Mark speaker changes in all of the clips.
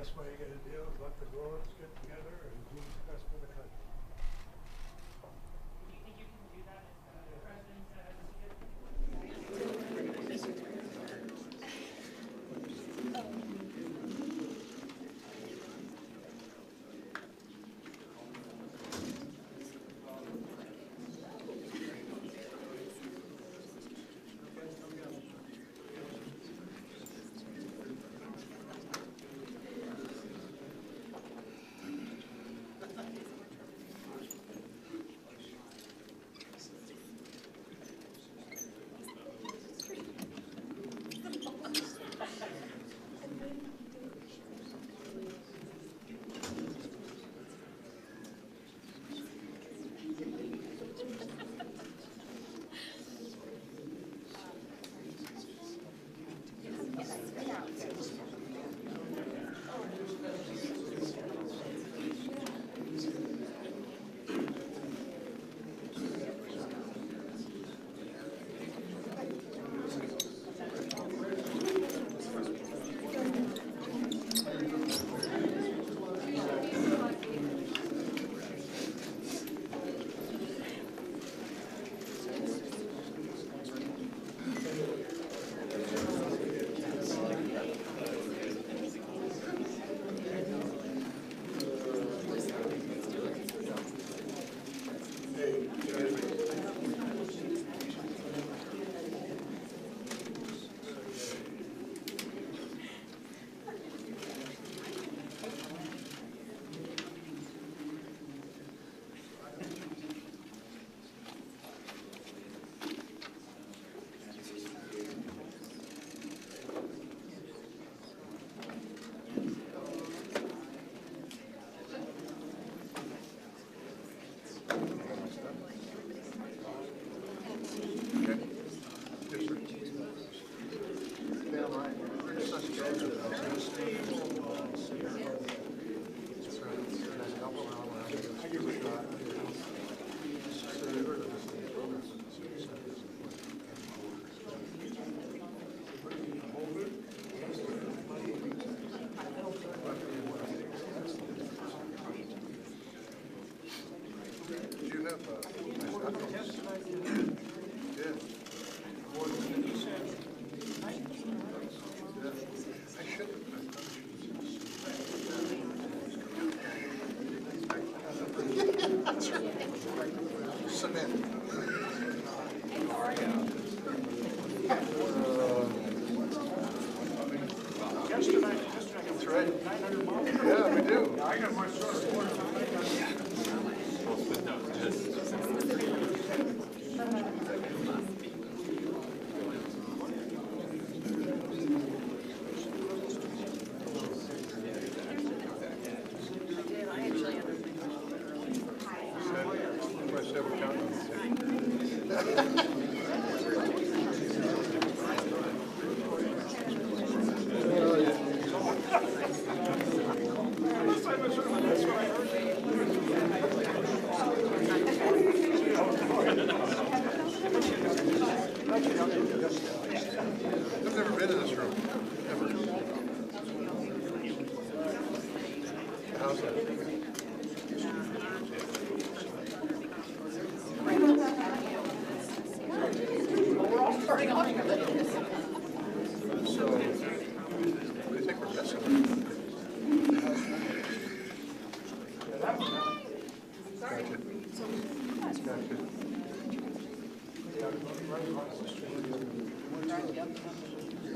Speaker 1: best way you're going to deal is let the boards get together and do what's best for the country.
Speaker 2: Do you think you can do that if the president says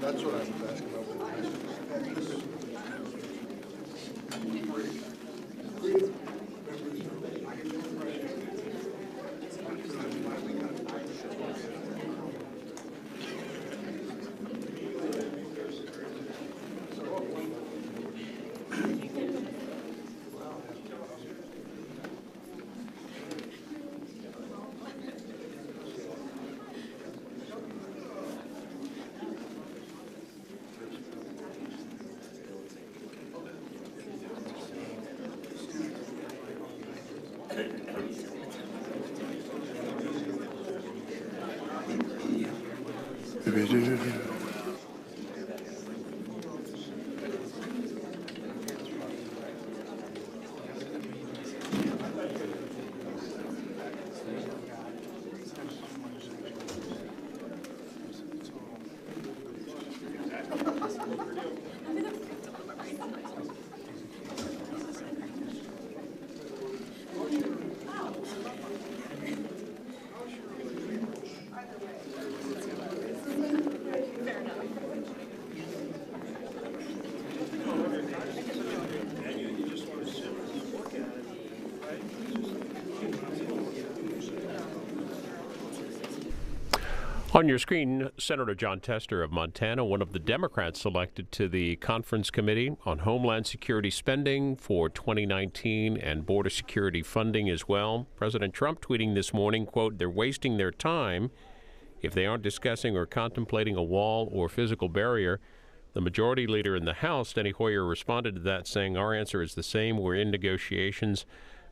Speaker 3: That's what I was asking about.
Speaker 4: On your screen, Senator John Tester of Montana, one of the Democrats selected to the Conference Committee on Homeland Security spending for 2019 and border security funding as well. President Trump tweeting this morning, quote, "They're wasting their time if they aren't discussing or contemplating a wall or physical barrier." The majority leader in the House, Steny Hoyer, responded to that saying, "Our answer is the same. We're in negotiations.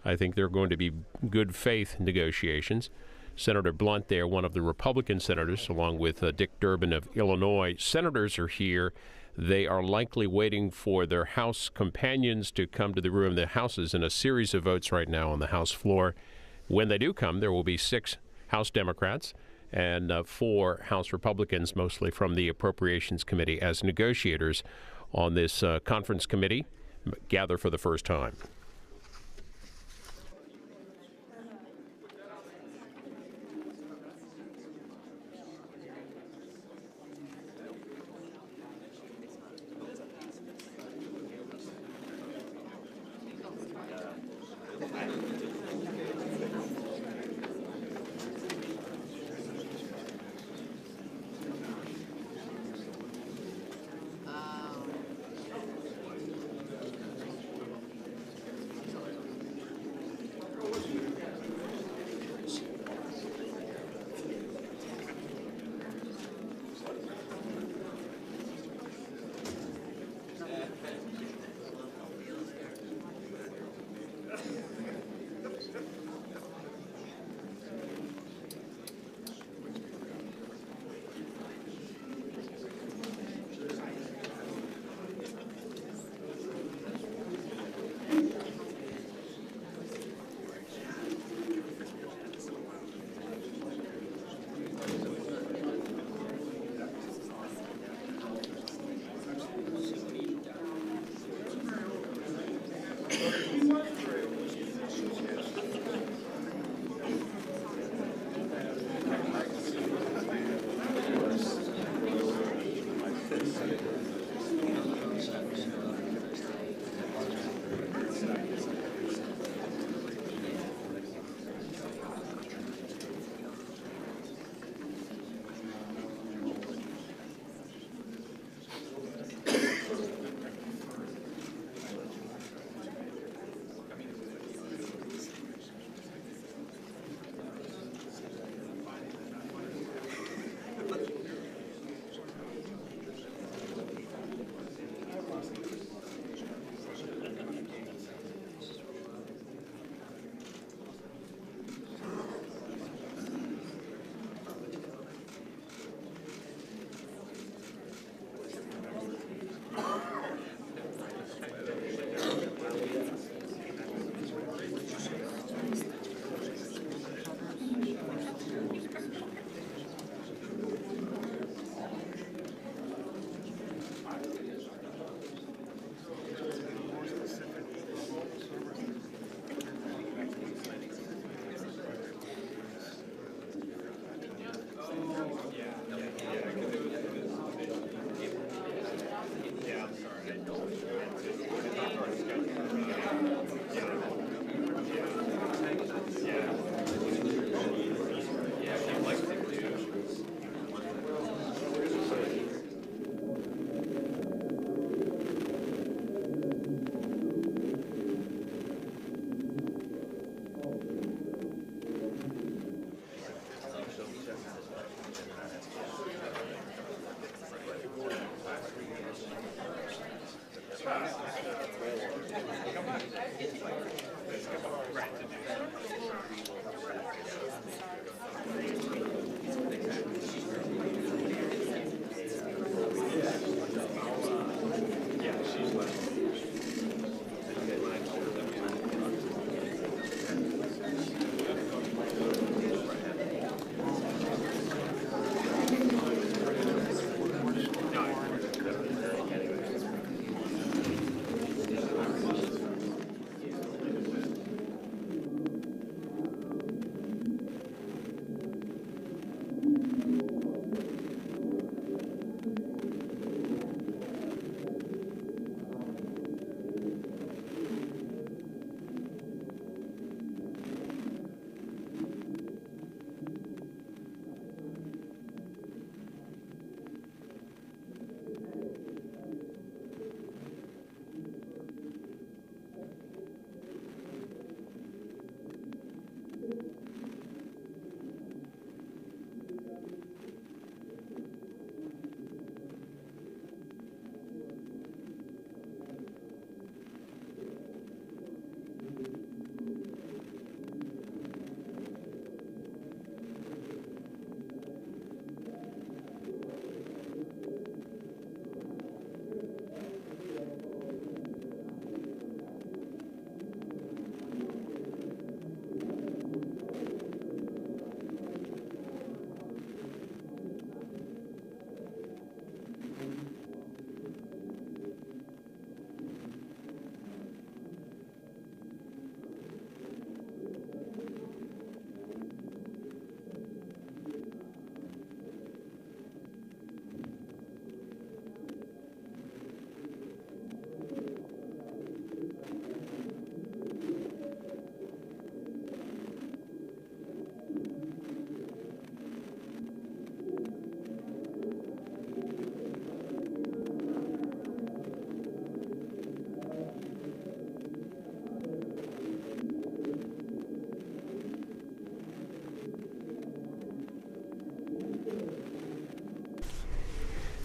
Speaker 4: I think they're going to be good faith negotiations." Senator Blunt there, one of the Republican senators, along with Dick Durbin of Illinois. Senators are here. They are likely waiting for their House companions to come to the room. The House is in a series of votes right now on the House floor. When they do come, there will be 6 House Democrats and 4 House Republicans, mostly from the Appropriations Committee, as negotiators on this conference committee, gather for the first time.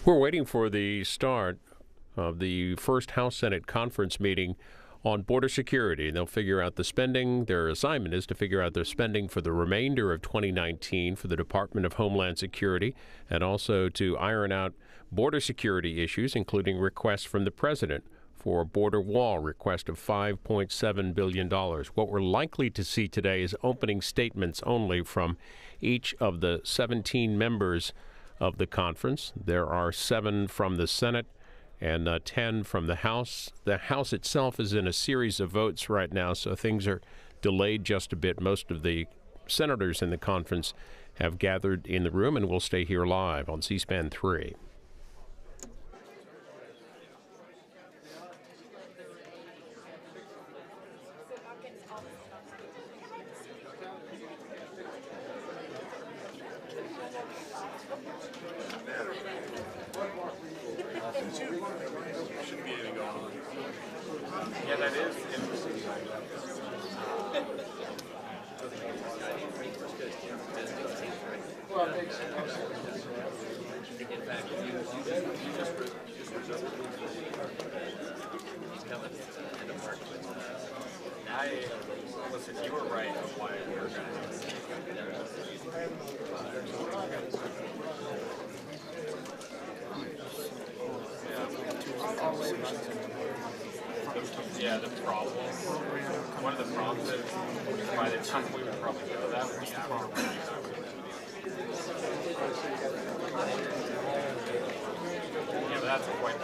Speaker 4: We're waiting for the start of the first House-Senate conference meeting on border security. They'll figure out the spending. Their assignment is to figure out their spending for the remainder of 2019 for the Department of Homeland Security, and also to iron out border security issues, including requests from the president for a border wall request of $5.7 billion. What we're likely to see today is opening statements only from each of the 17 members of the conference. There are 7 from the Senate and 10 from the House. The House itself is in a series of votes right now, so things are delayed just a bit. Most of the senators in the conference have gathered in the room and will stay here live on C-SPAN 3.
Speaker 5: Yeah, that is interesting. Listen, you were right on why we were going Yeah, the problem, one of the problems is by the time we would probably know that would be after. Yeah, but that's a point.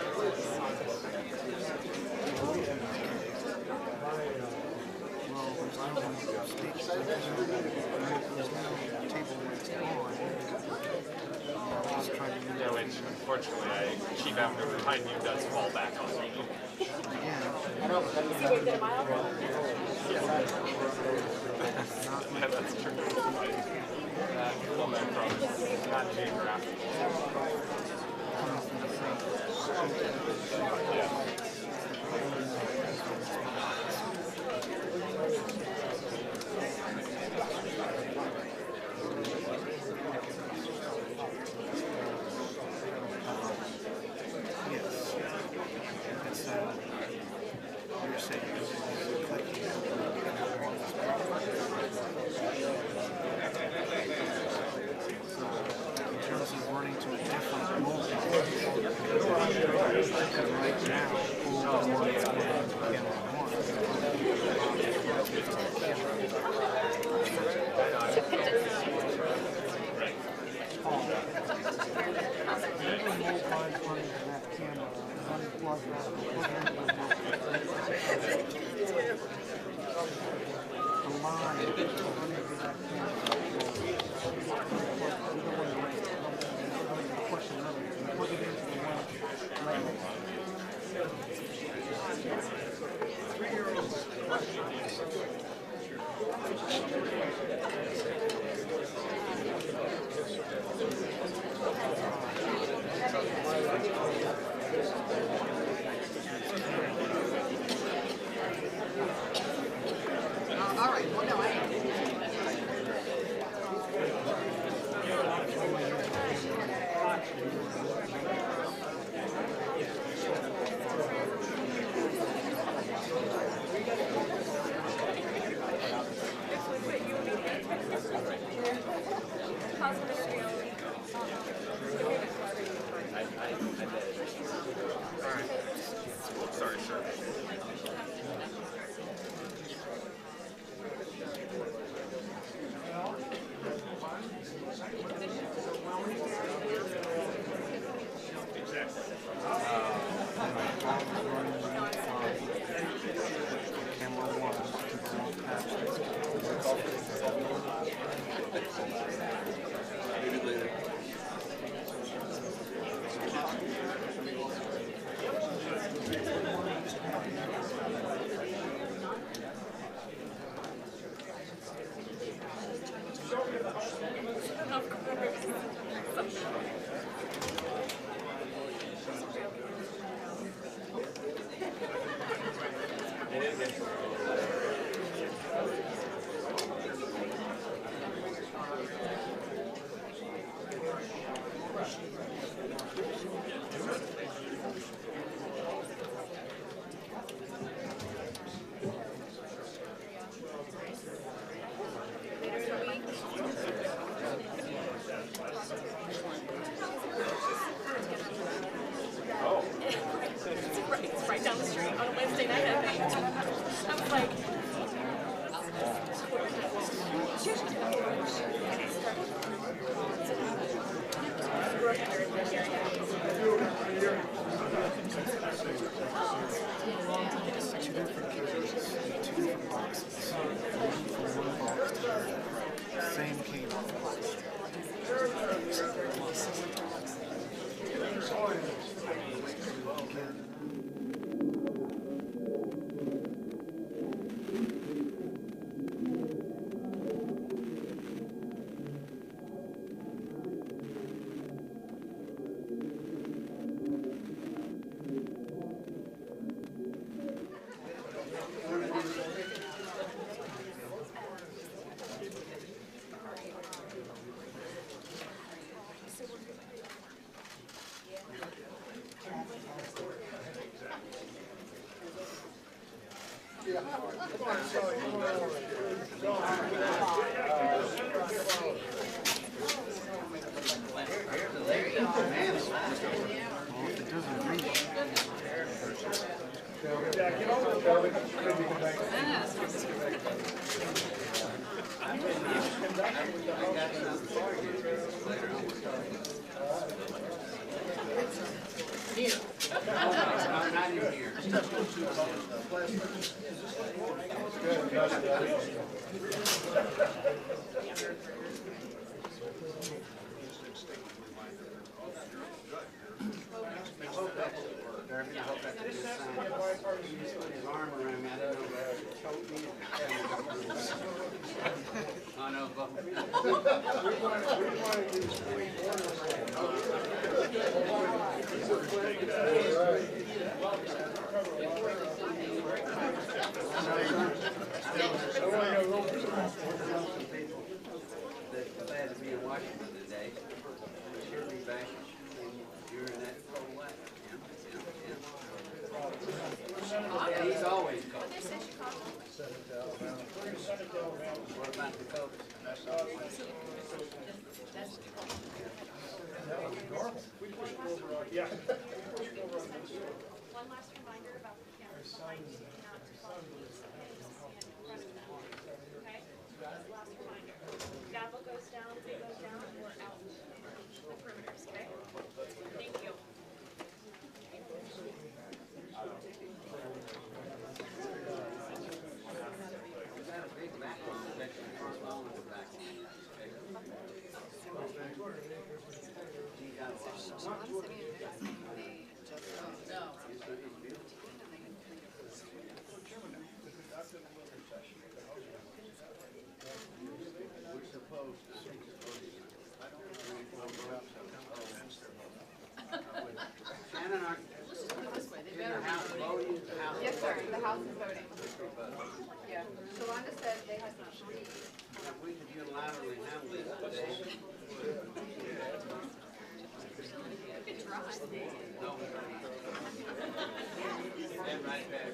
Speaker 5: Yeah, which unfortunately, Chief After behind you does fall back on me. Yeah, that's true. Not geographical. Yeah. Sorry, sir.
Speaker 6: Glad to be in Washington today. She'll be back during that cold weather. Yeah. He's always cold. What about the cold?
Speaker 1: Yeah.
Speaker 2: One last reminder about the cameras behind you, not to follow these things in front of them. Okay? Last reminder. Gavel goes down, they go down, we're out the perimeters, okay? Thank you.
Speaker 6: We've got a big background section front lawn in the back. We're supposed to. Shannon, are in your house voting? The house
Speaker 7: Yes,
Speaker 6: is
Speaker 7: sir,
Speaker 6: voting?
Speaker 7: the House is voting. Yeah, Shalonda said they had to read.
Speaker 6: If we could unilaterally handle this today. No, we don't. Stand right back.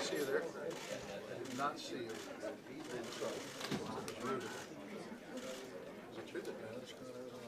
Speaker 3: See you there. Did not see you. He's been in trouble. It's a bit of damage going on.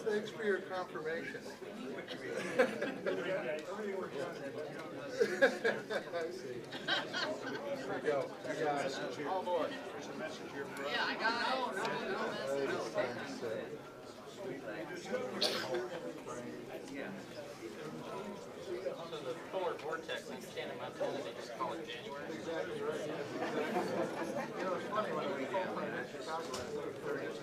Speaker 3: Thanks for your confirmation. I see. Here we go. You guys.
Speaker 1: All aboard. There's a message here for us.
Speaker 7: Yeah, I got it.
Speaker 5: So the polar vortex in Santa Montana, they just call it January.
Speaker 3: Exactly right. You know, it's funny when we call from Chicago, I think 36.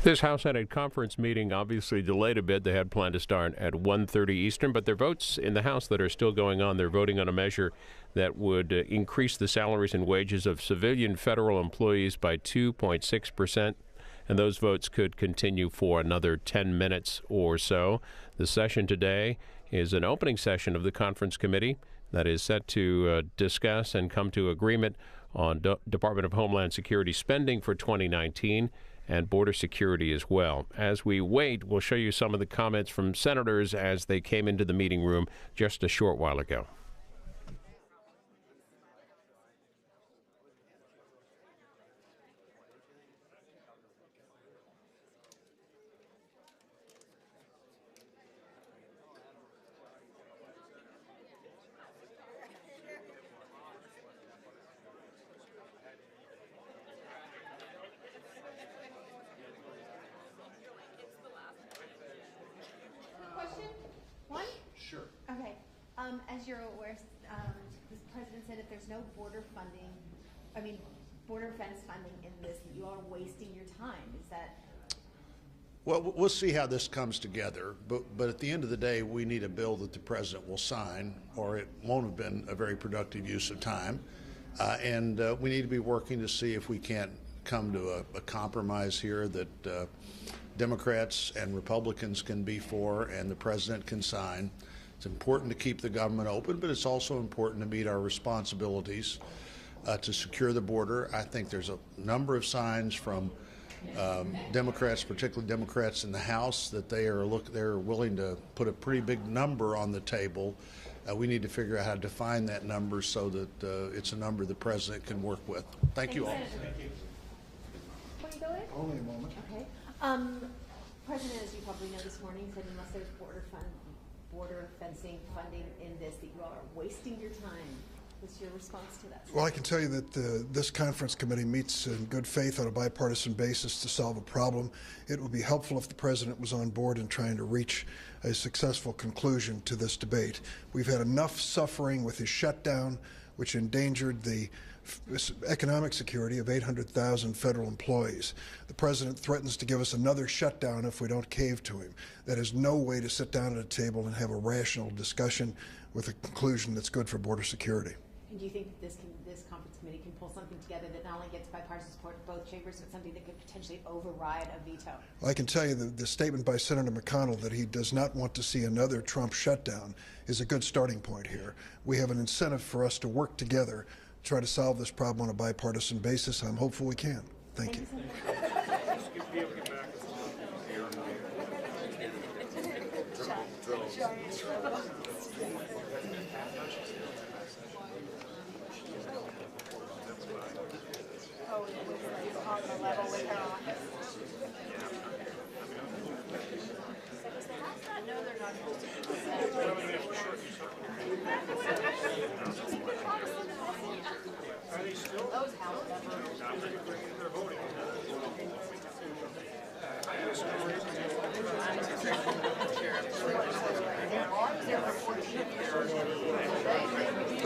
Speaker 4: This House Senate conference meeting obviously delayed a bit. They had planned to start at 1:30 Eastern, but their votes in the House that are still going on, they're voting on a measure that would increase the salaries and wages of civilian federal employees by 2.6%, and those votes could continue for another 10 minutes or so. The session today is an opening session of the conference committee that is set to discuss and come to agreement on Department of Homeland Security spending for 2019 and border security as well. As we wait, we'll show you some of the comments from senators as they came into the meeting room just a short while ago.
Speaker 8: Question? One? Sure. Okay. As you're aware, the president said if there's no border fence funding in this, that you are wasting your time. Is that?
Speaker 9: Well, we'll see how this comes together, but at the end of the day, we need a bill that the president will sign, or it won't have been a very productive use of time. And we need to be working to see if we can't come to a compromise here that Democrats and Republicans can be for and the president can sign. It's important to keep the government open, but it's also important to meet our responsibilities to secure the border. I think there's a number of signs from Democrats, particularly Democrats in the House, that they're willing to put a pretty big number on the table. We need to figure out how to define that number so that it's a number the president can work with. Thank you all.
Speaker 8: Thank you. Can you go in?
Speaker 3: Only a moment.
Speaker 8: Okay. President, as you probably know this morning, said unless there's border fencing funding in this, that you all are wasting your time. What's your response to that?
Speaker 10: Well, I can tell you that this conference committee meets in good faith on a bipartisan basis to solve a problem. It would be helpful if the president was on board in trying to reach a successful conclusion to this debate. We've had enough suffering with his shutdown, which endangered the economic security of 800,000 federal employees. The president threatens to give us another shutdown if we don't cave to him. That is no way to sit down at a table and have a rational discussion with a conclusion that's good for border security.
Speaker 8: And do you think that this conference committee can pull something together that not only gets bipartisan support in both chambers, but something that could potentially override a veto?
Speaker 10: Well, I can tell you that the statement by Senator McConnell that he does not want to see another Trump shutdown is a good starting point here. We have an incentive for us to work together, try to solve this problem on a bipartisan basis. I'm hopeful we can. Thank you.
Speaker 7: Oh, it was like on the level with her office. So does the House not know they're not supposed to do
Speaker 1: Are they still?
Speaker 7: those House members?
Speaker 1: They're voting.
Speaker 7: I was there for 14 years. You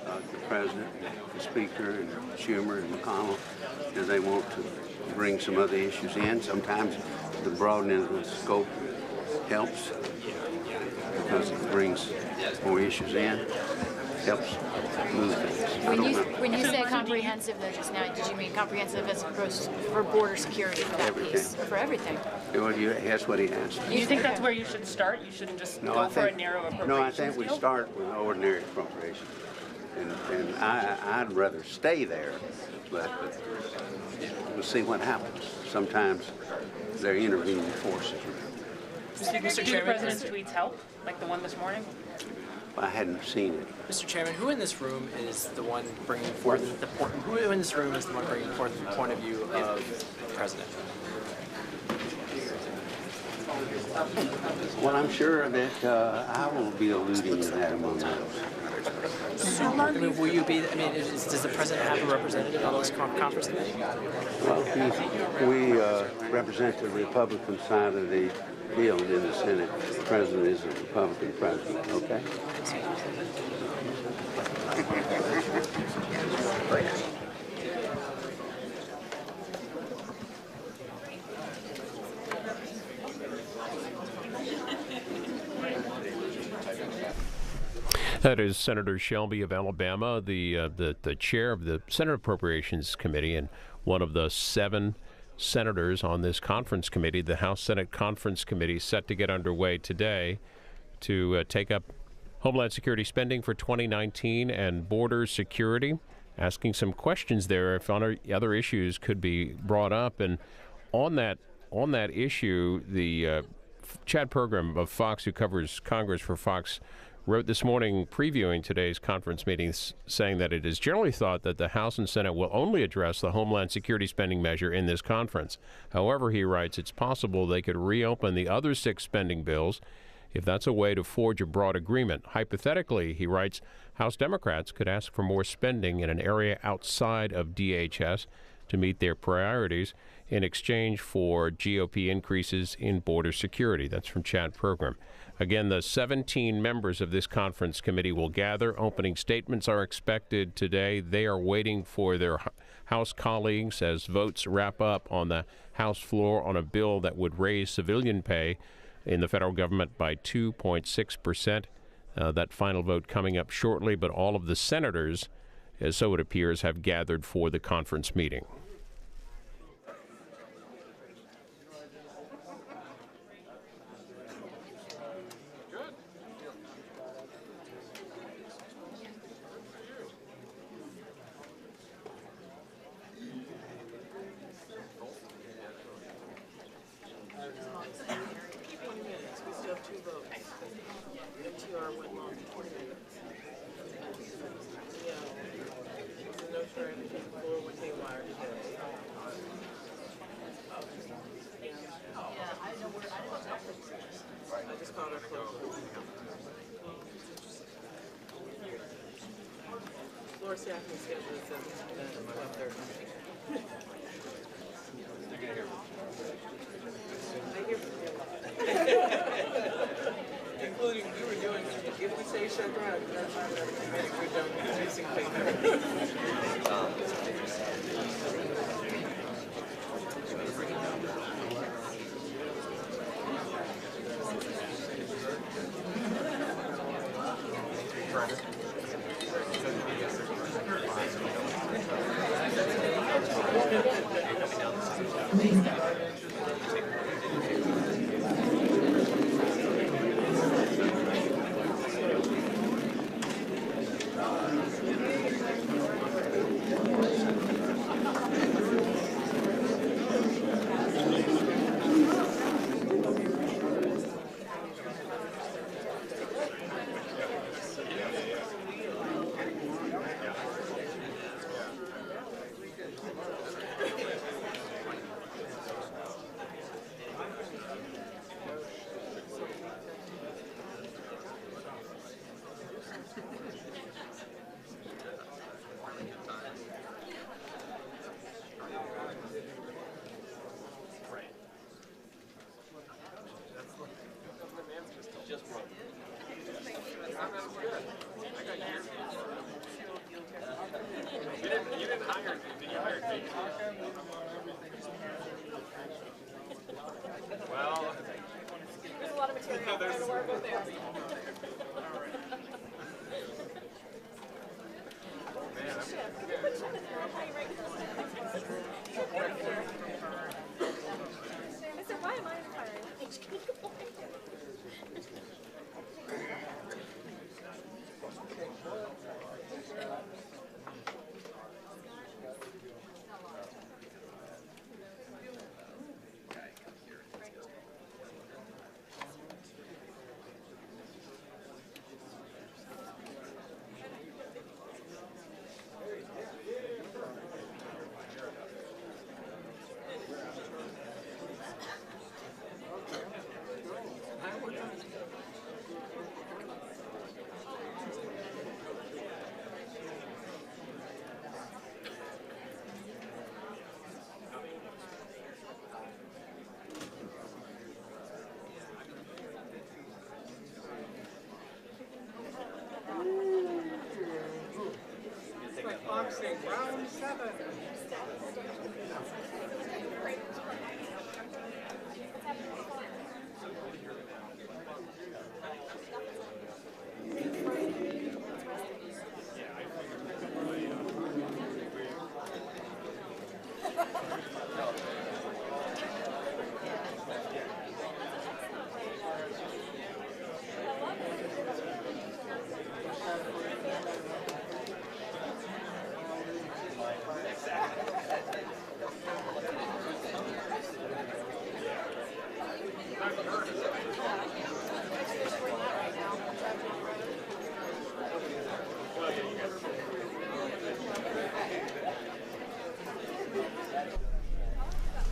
Speaker 6: The President, the Speaker, and Schumer and McConnell, do they want to bring some other issues in? Sometimes the broadening of the scope helps because it brings more issues in, helps move things.
Speaker 7: When you say comprehensive though just now, did you mean comprehensive as opposed for border security for that piece? Or for everything?
Speaker 6: Well, that's what he asked.
Speaker 11: You think that's where you should start? You shouldn't just go for a narrow appropriations
Speaker 6: No, I think we
Speaker 11: deal?
Speaker 6: start with ordinary appropriations. And I'd rather stay there, but we'll see what happens. Sometimes they're intervening forces.
Speaker 11: Do the President's tweets help, like the one this morning?
Speaker 6: I hadn't seen it.
Speaker 12: Mr. Chairman, who in this room is the one bringing forth the point? Who in this room is the one bringing forth the point of view of the President?
Speaker 6: Well, I'm sure that I will be alluding to that among others.
Speaker 12: I mean, will you be? I mean, does the President have a representative on this conference today?
Speaker 6: Well, we represent the Republican side of the deal in the Senate. The President is a Republican president. Okay.
Speaker 4: That is Senator Shelby of Alabama, the chair of the Senate Appropriations Committee and one of the 7 senators on this conference committee. The House Senate Conference Committee set to get underway today to take up Homeland Security spending for 2019 and border security, asking some questions there if other issues could be brought up. And on that issue, the Chad Pergram of Fox, who covers Congress for Fox, wrote this morning previewing today's conference meetings, saying that it is generally thought that the House and Senate will only address the Homeland Security spending measure in this conference. However, he writes, it's possible they could reopen the other 6 spending bills if that's a way to forge a broad agreement. Hypothetically, he writes, House Democrats could ask for more spending in an area outside of DHS to meet their priorities in exchange for GOP increases in border security. That's from Chad Pergram. Again, the 17 members of this conference committee will gather. Opening statements are expected today. They are waiting for their House colleagues as votes wrap up on the House floor on a bill that would raise civilian pay in the federal government by 2.6%. That final vote coming up shortly, but all of the senators, as so it appears, have gathered for the conference meeting.
Speaker 13: Including you were doing, if we say shut down, we're done chasing paper.
Speaker 14: Please.
Speaker 5: You didn't hire me, did you hire me? Well,
Speaker 2: There's a lot of material there to work with there. I said, why am I retiring?
Speaker 13: Boxing, round 7.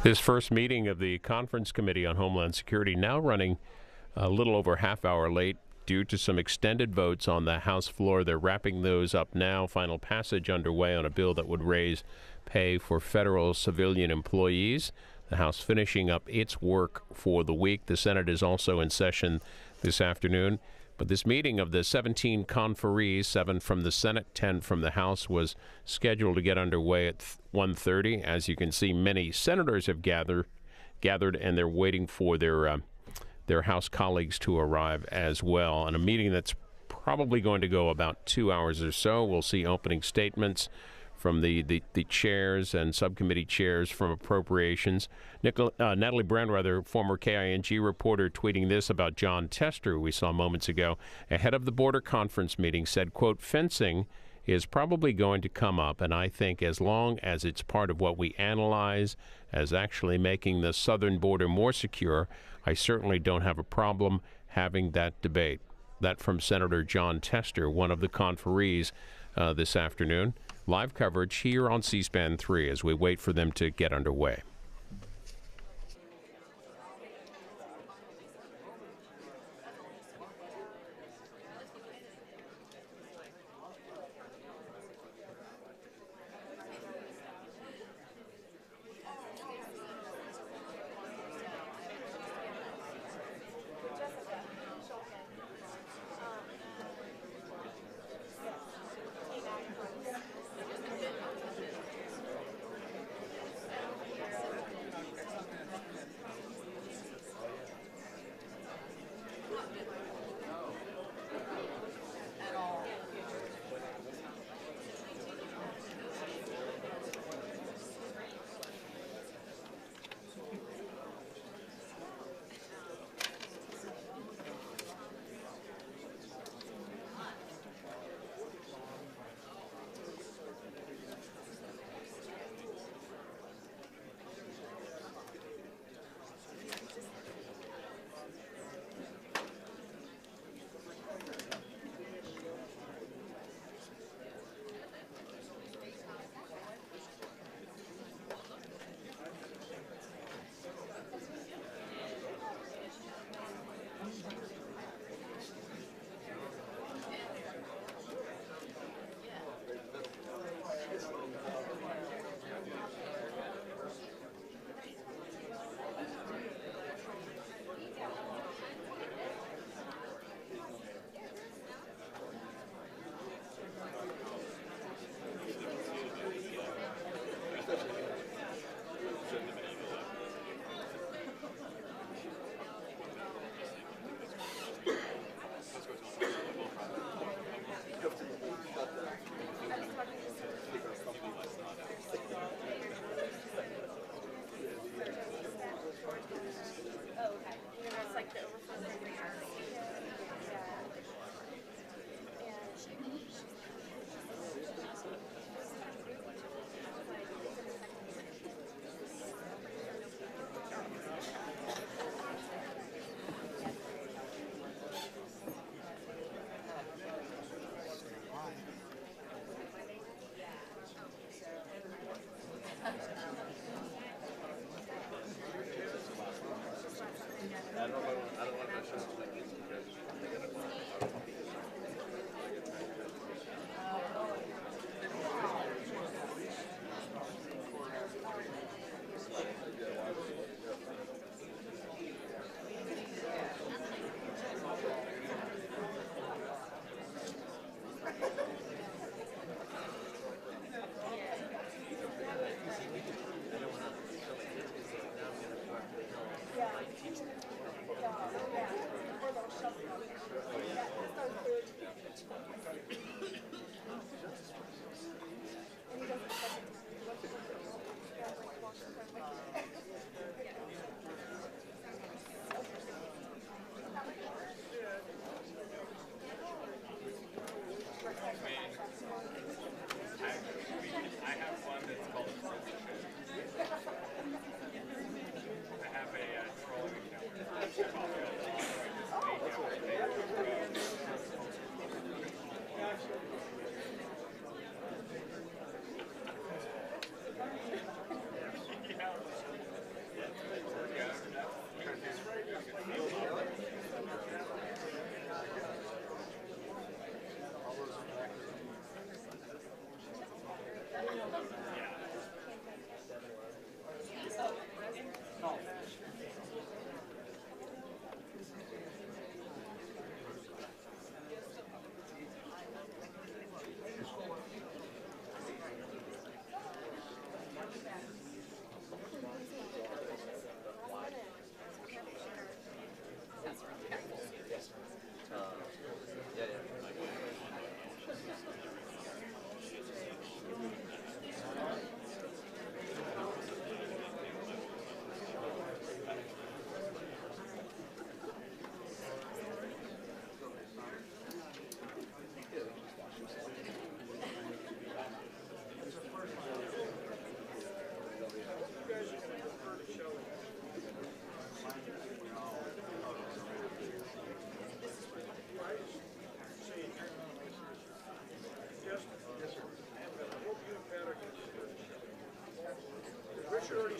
Speaker 4: This first meeting of the Conference Committee on Homeland Security now running a little over half hour late due to some extended votes on the House floor. They're wrapping those up now. Final passage underway on a bill that would raise pay for federal civilian employees. The House finishing up its work for the week. The Senate is also in session this afternoon. But this meeting of the 17 conferees, 7 from the Senate, 10 from the House, was scheduled to get underway at 1:30. As you can see, many senators have gathered, and they're waiting for their House colleagues to arrive as well. And a meeting that's probably going to go about 2 hours or so. We'll see opening statements from the chairs and subcommittee chairs from appropriations. Natalie Brandweather, former KING reporter, tweeting this about John Tester, who we saw moments ago, ahead of the border conference meeting, said, quote, fencing is probably going to come up, and I think as long as it's part of what we analyze as actually making the southern border more secure, I certainly don't have a problem having that debate. That from Senator John Tester, one of the conferees this afternoon. Live coverage here on C-SPAN 3 as we wait for them to get underway.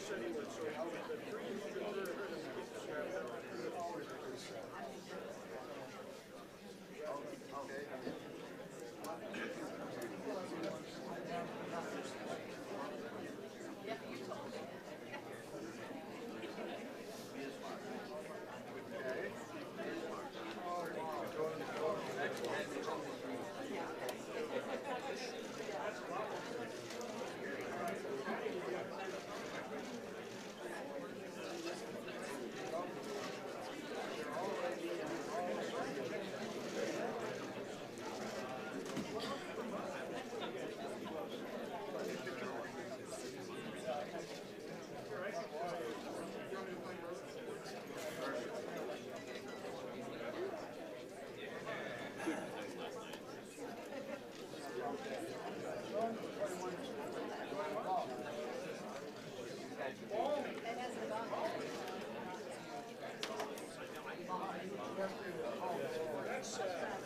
Speaker 1: said he would, so the trees that were strapped down.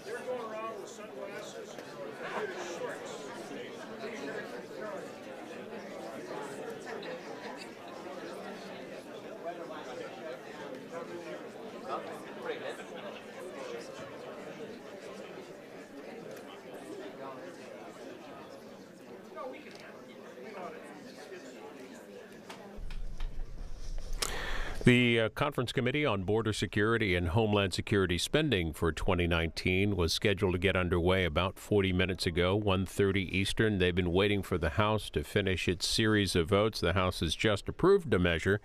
Speaker 1: They're going around with sunglasses and shorts.
Speaker 12: Pretty good.
Speaker 4: The Conference Committee on Border Security and Homeland Security Spending for 2019 was scheduled to get underway about 40 minutes ago, 1:30 Eastern. They've been waiting for the House to finish its series of votes. The House has just approved a measure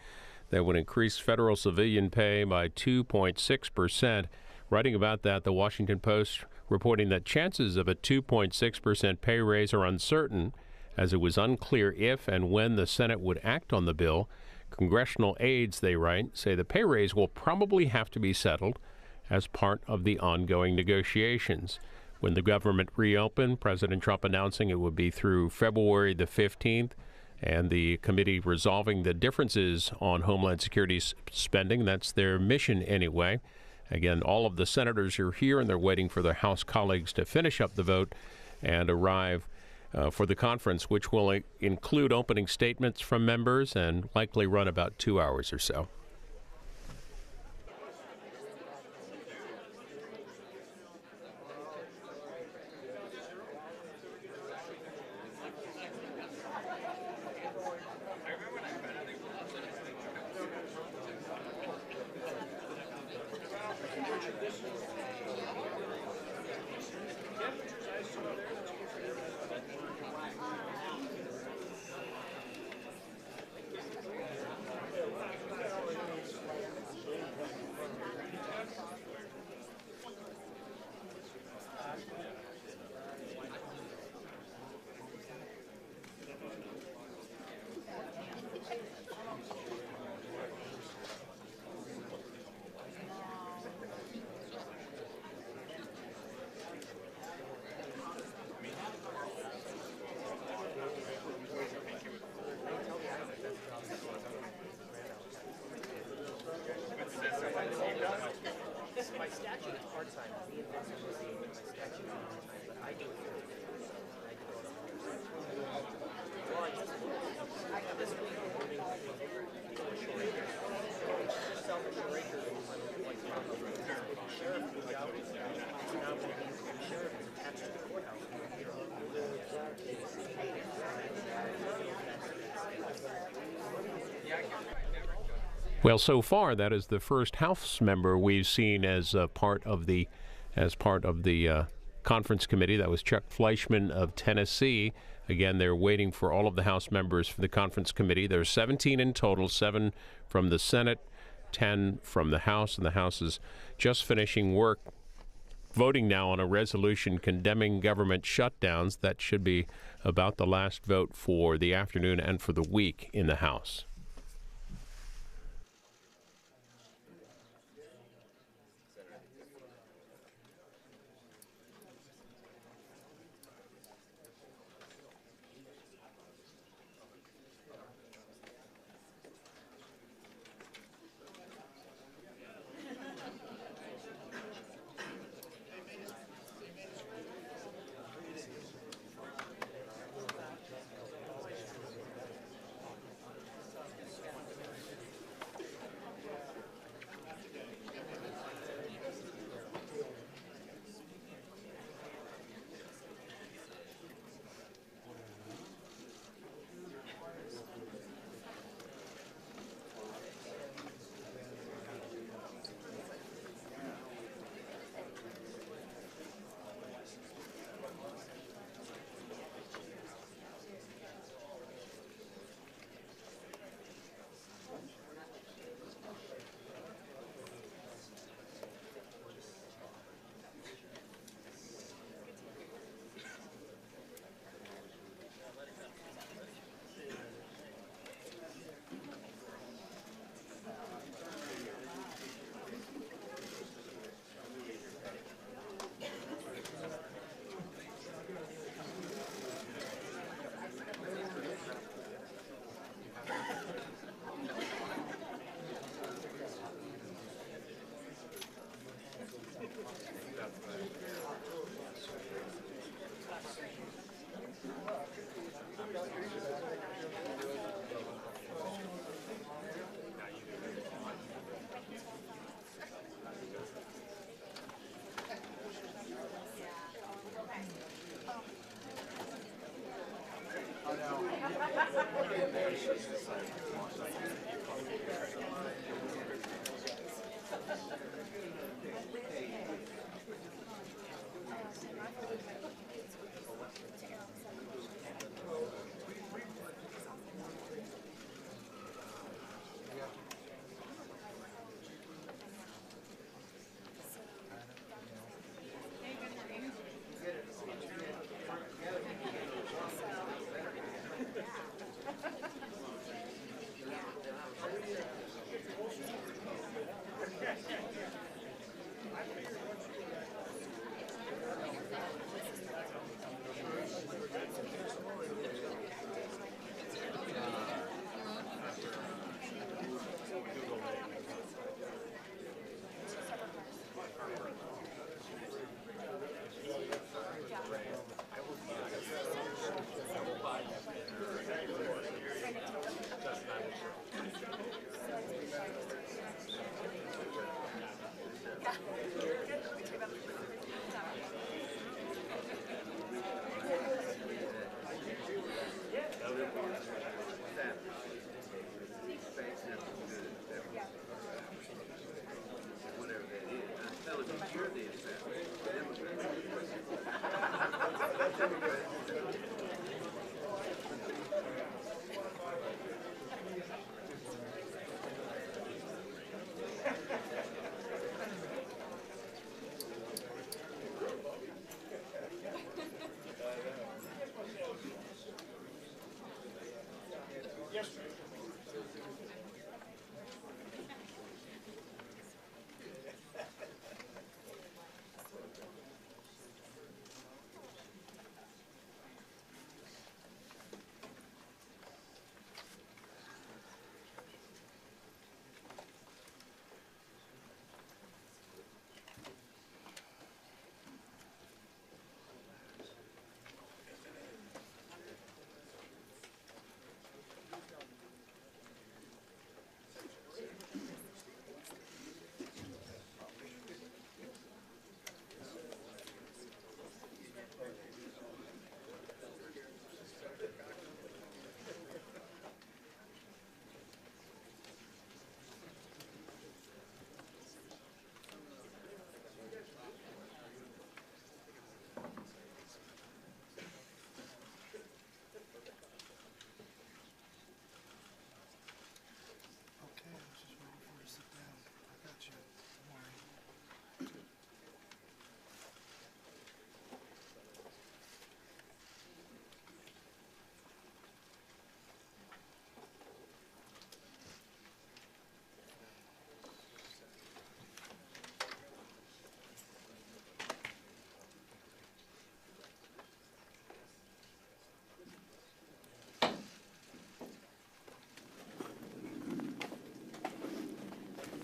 Speaker 4: that would increase federal civilian pay by 2.6%. Writing about that, the Washington Post reporting that chances of a 2.6% pay raise are uncertain, as it was unclear if and when the Senate would act on the bill. Congressional aides, they write, say the pay raise will probably have to be settled as part of the ongoing negotiations. When the government reopened, President Trump announcing it would be through February the 15th, and the committee resolving the differences on Homeland Security spending. That's their mission anyway. Again, all of the senators are here, and they're waiting for their House colleagues to finish up the vote and arrive for the conference, which will include opening statements from members and likely run about 2 hours or so.
Speaker 12: My statute is part-time. Me and Vincent was my statute is part-time, but I do it full-time. I do it all. Well, I just this week we're moving just south of Shore Acres, like the sheriff moved out, so now the sheriff is attached to the courthouse.
Speaker 4: Well, so far that is the first House member we've seen as part of the conference committee. That was Chuck Fleischman of Tennessee. Again, they're waiting for all of the House members for the conference committee. There's 17 in total, 7 from the Senate, 10 from the House, and the House is just finishing work, voting now on a resolution condemning government shutdowns. That should be about the last vote for the afternoon and for the week in the House.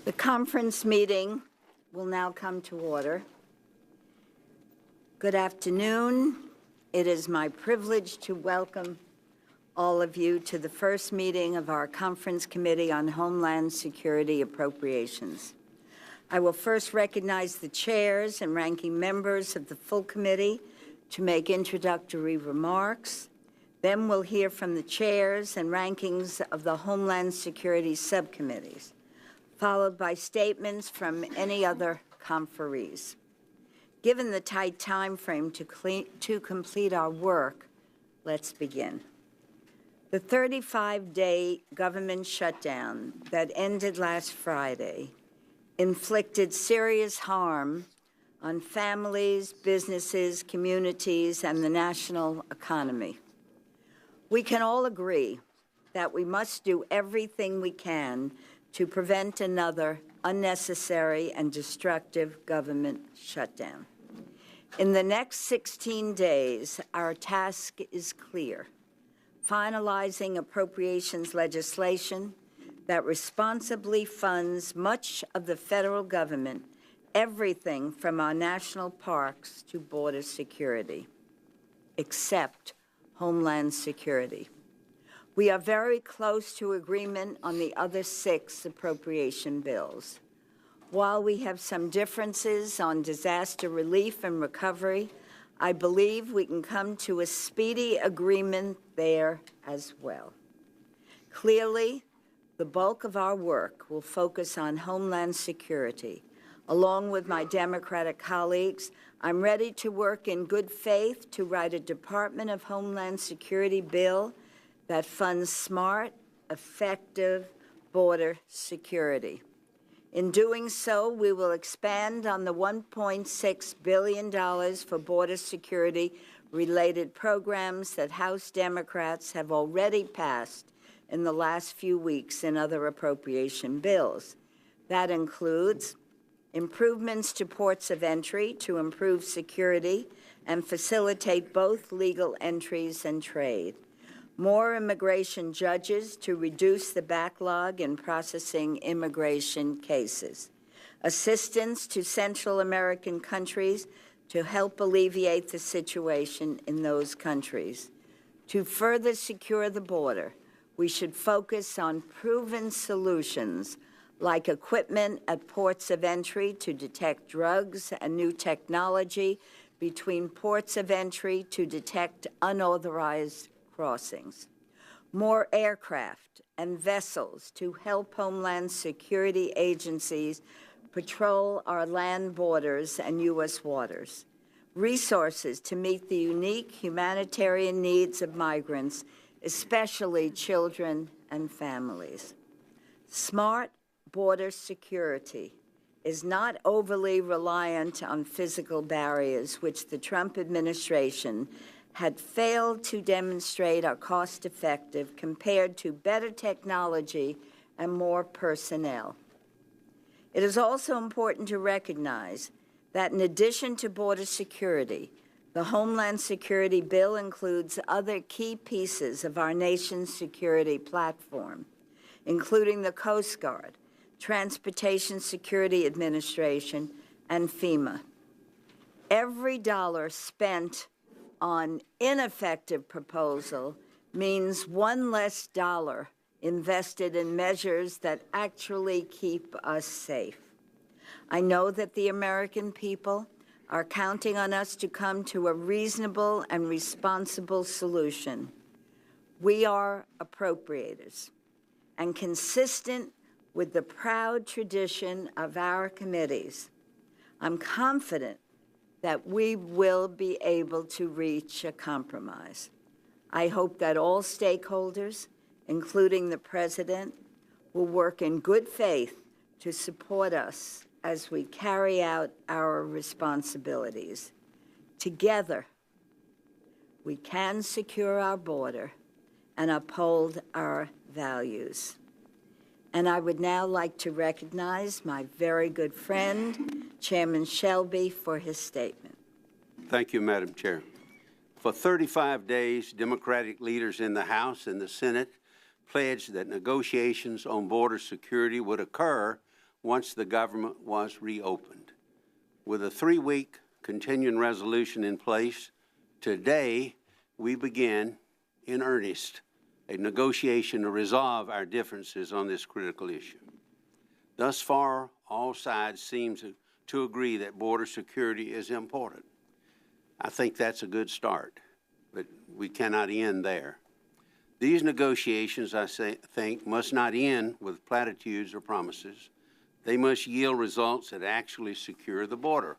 Speaker 14: The conference meeting will now come to order. Good afternoon. It is my privilege to welcome all of you to the first meeting of our Conference Committee on Homeland Security Appropriations. I will first recognize the chairs and ranking members of the full committee to make introductory remarks. Then we'll hear from the chairs and rankings of the Homeland Security subcommittees, followed by statements from any other conferees. Given the tight time frame to complete our work, let's begin. The 35-day government shutdown that ended last Friday inflicted serious harm on families, businesses, communities, and the national economy. We can all agree that we must do everything we can to prevent another unnecessary and destructive government shutdown. In the next 16 days, our task is clear: finalizing appropriations legislation that responsibly funds much of the federal government, everything from our national parks to border security, except Homeland Security. We are very close to agreement on the other 6 appropriation bills. While we have some differences on disaster relief and recovery, I believe we can come to a speedy agreement there as well. Clearly, the bulk of our work will focus on Homeland Security. Along with my Democratic colleagues, I'm ready to work in good faith to write a Department of Homeland Security bill that funds smart, effective border security. In doing so, we will expand on the $1.6 billion for border security-related programs that House Democrats have already passed in the last few weeks in other appropriation bills. That includes improvements to ports of entry to improve security and facilitate both legal entries and trade, more immigration judges to reduce the backlog in processing immigration cases, assistance to Central American countries to help alleviate the situation in those countries. To further secure the border, we should focus on proven solutions like equipment at ports of entry to detect drugs and new technology between ports of entry to detect unauthorized crossings, more aircraft and vessels to help Homeland Security agencies patrol our land borders and U.S. waters, resources to meet the unique humanitarian needs of migrants, especially children and families. Smart border security is not overly reliant on physical barriers, which the Trump administration had failed to demonstrate are cost-effective compared to better technology and more personnel. It is also important to recognize that in addition to border security, the Homeland Security bill includes other key pieces of our nation's security platform, including the Coast Guard, Transportation Security Administration, and FEMA. Every dollar spent on ineffective proposal means one less dollar invested in measures that actually keep us safe. I know that the American people are counting on us to come to a reasonable and responsible solution. We are appropriators, and consistent with the proud tradition of our committees, I'm confident that we will be able to reach a compromise. I hope that all stakeholders, including the President, will work in good faith to support us as we carry out our responsibilities. Together, we can secure our border and uphold our values. And I would now like to recognize my very good friend, Chairman Shelby, for his statement.
Speaker 6: Thank you, Madam Chair. For 35 days, Democratic leaders in the House and the Senate pledged that negotiations on border security would occur once the government was reopened. With a 3-week continuing resolution in place, today we begin in earnest a negotiation to resolve our differences on this critical issue. Thus far, all sides seem to agree that border security is important. I think that's a good start, but we cannot end there. These negotiations, I think, must not end with platitudes or promises. They must yield results that actually secure the border.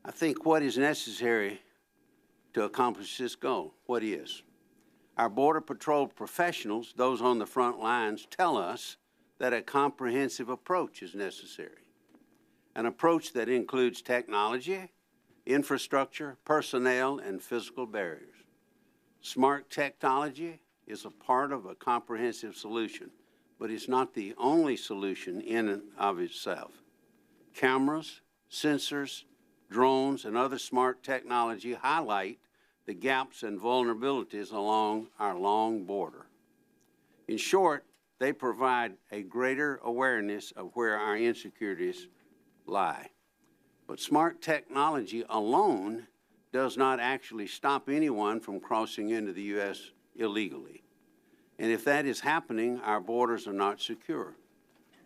Speaker 6: I think what is necessary to accomplish this goal, what is? Our Border Patrol professionals, those on the front lines, tell us that a comprehensive approach is necessary. An approach that includes technology, infrastructure, personnel, and physical barriers. Smart technology is a part of a comprehensive solution, but it's not the only solution in and of itself. Cameras, sensors, drones, and other smart technology highlight the gaps and vulnerabilities along our long border. In short, they provide a greater awareness of where our insecurities lie. But smart technology alone does not actually stop anyone from crossing into the U.S. illegally. And if that is happening, our borders are not secure.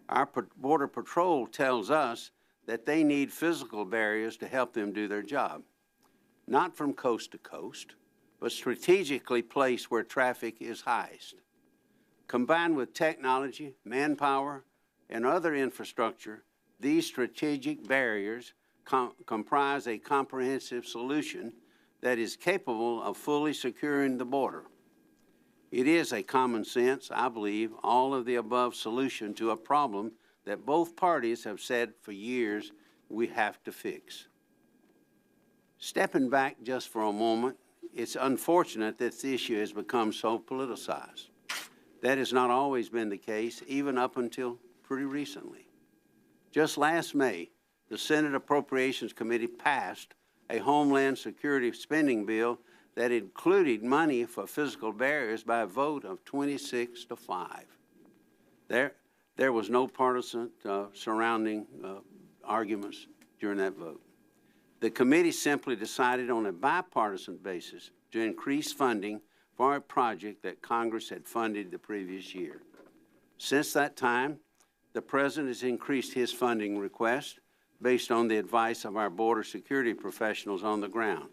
Speaker 6: Our Border Patrol tells us that they need physical barriers to help them do their job. Not from coast to coast, but strategically placed where traffic is highest. Combined with technology, manpower, and other infrastructure, these strategic barriers comprise a comprehensive solution that is capable of fully securing the border. It is a common sense, I believe, all of the above solution to a problem that both parties have said for years we have to fix. Stepping back just for a moment, it's unfortunate that this issue has become so politicized. That has not always been the case, even up until pretty recently. Just last May, the Senate Appropriations Committee passed a Homeland Security spending bill that included money for physical barriers by a vote of 26-5. There was no partisan surrounding arguments during that vote. The committee simply decided on a bipartisan basis to increase funding for a project that Congress had funded the previous year. Since that time, the President has increased his funding request based on the advice of our border security professionals on the ground.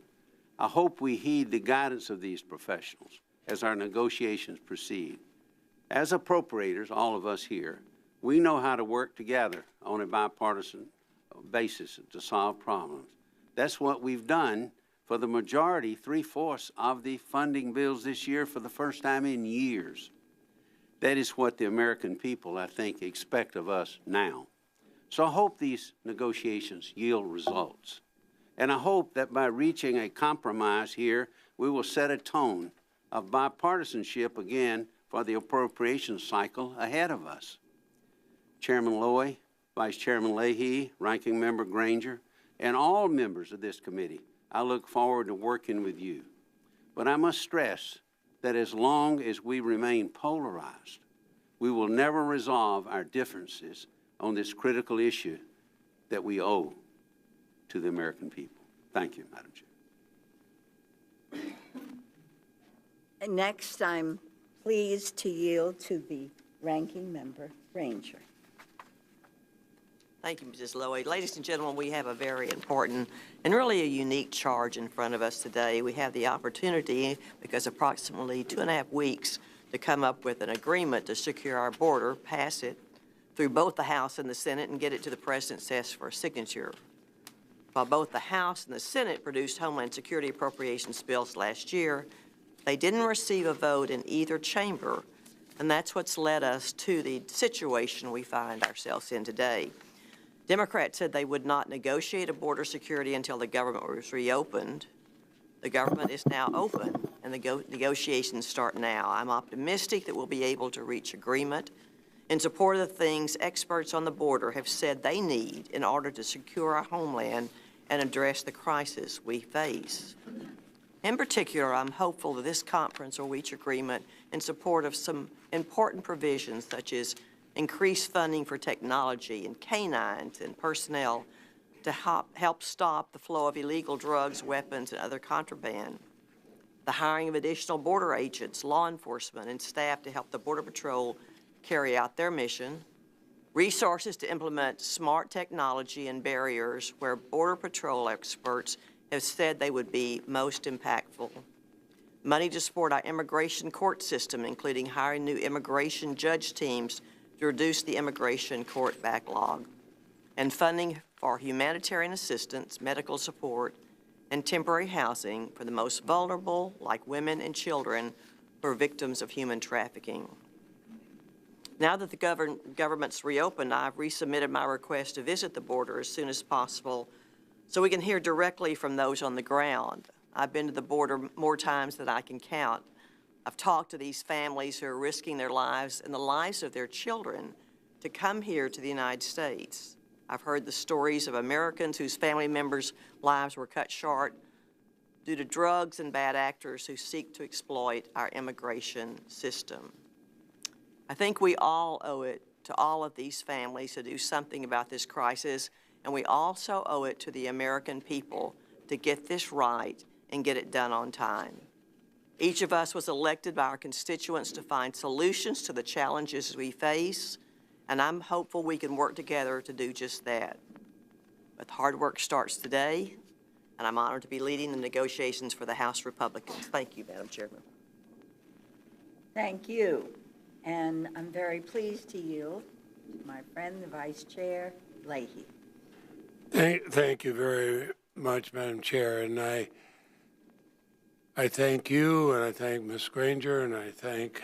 Speaker 6: I hope we heed the guidance of these professionals as our negotiations proceed. As appropriators, all of us here, we know how to work together on a bipartisan basis to solve problems. That's what we've done for the majority, 3/4 of the funding bills this year for the first time in years. That is what the American people, I think, expect of us now. So I hope these negotiations yield results. And I hope that by reaching a compromise here, we will set a tone of bipartisanship again for the appropriations cycle ahead of us. Chairman Lowy, Vice Chairman Leahy, Ranking Member Granger, and all members of this committee, I look forward to working with you. But I must stress that as long as we remain polarized, we will never resolve our differences on this critical issue that we owe to the American people. Thank you, Madam Chair.
Speaker 14: And next, I'm pleased to yield to the Ranking Member Granger.
Speaker 15: Thank you, Mrs. Lowy. Ladies and gentlemen, we have a very important and really a unique charge in front of us today. We have the opportunity, because approximately 2.5 weeks, to come up with an agreement to secure our border, pass it through both the House and the Senate, and get it to the President's desk for signature. While both the House and the Senate produced Homeland Security appropriations bills last year, they didn't receive a vote in either chamber, and that's what's led us to the situation we find ourselves in today. Democrats said they would not negotiate a border security until the government was reopened. The government is now open, and the negotiations start now. I'm optimistic that we'll be able to reach agreement in support of the things experts on the border have said they need in order to secure our homeland and address the crisis we face. In particular, I'm hopeful that this conference will reach agreement in support of some important provisions, such as increased funding for technology and canines and personnel to help stop the flow of illegal drugs, weapons, and other contraband. The hiring of additional border agents, law enforcement, and staff to help the Border Patrol carry out their mission. Resources to implement smart technology and barriers where Border Patrol experts have said they would be most impactful. Money to support our immigration court system, including hiring new immigration judge teams to reduce the immigration court backlog, and funding for humanitarian assistance, medical support, and temporary housing for the most vulnerable, like women and children who are victims of human trafficking. Now that the government's reopened, I've resubmitted my request to visit the border as soon as possible so we can hear directly from those on the ground. I've been to the border more times than I can count. I've talked to these families who are risking their lives and the lives of their children to come here to the United States. I've heard the stories of Americans whose family members' lives were cut short due to drugs and bad actors who seek to exploit our immigration system. I think we all owe it to all of these families to do something about this crisis, and we also owe it to the American people to get this right and get it done on time. Each of us was elected by our constituents to find solutions to the challenges we face, and I'm hopeful we can work together to do just that. But hard work starts today, and I'm honored to be leading the negotiations for the House Republicans. Thank you, Madam Chairman.
Speaker 14: Thank you. And I'm very pleased to yield to my friend, the Vice Chair, Leahy.
Speaker 16: Thank you very much, Madam Chair. And I thank you, and I thank Ms. Granger, and I thank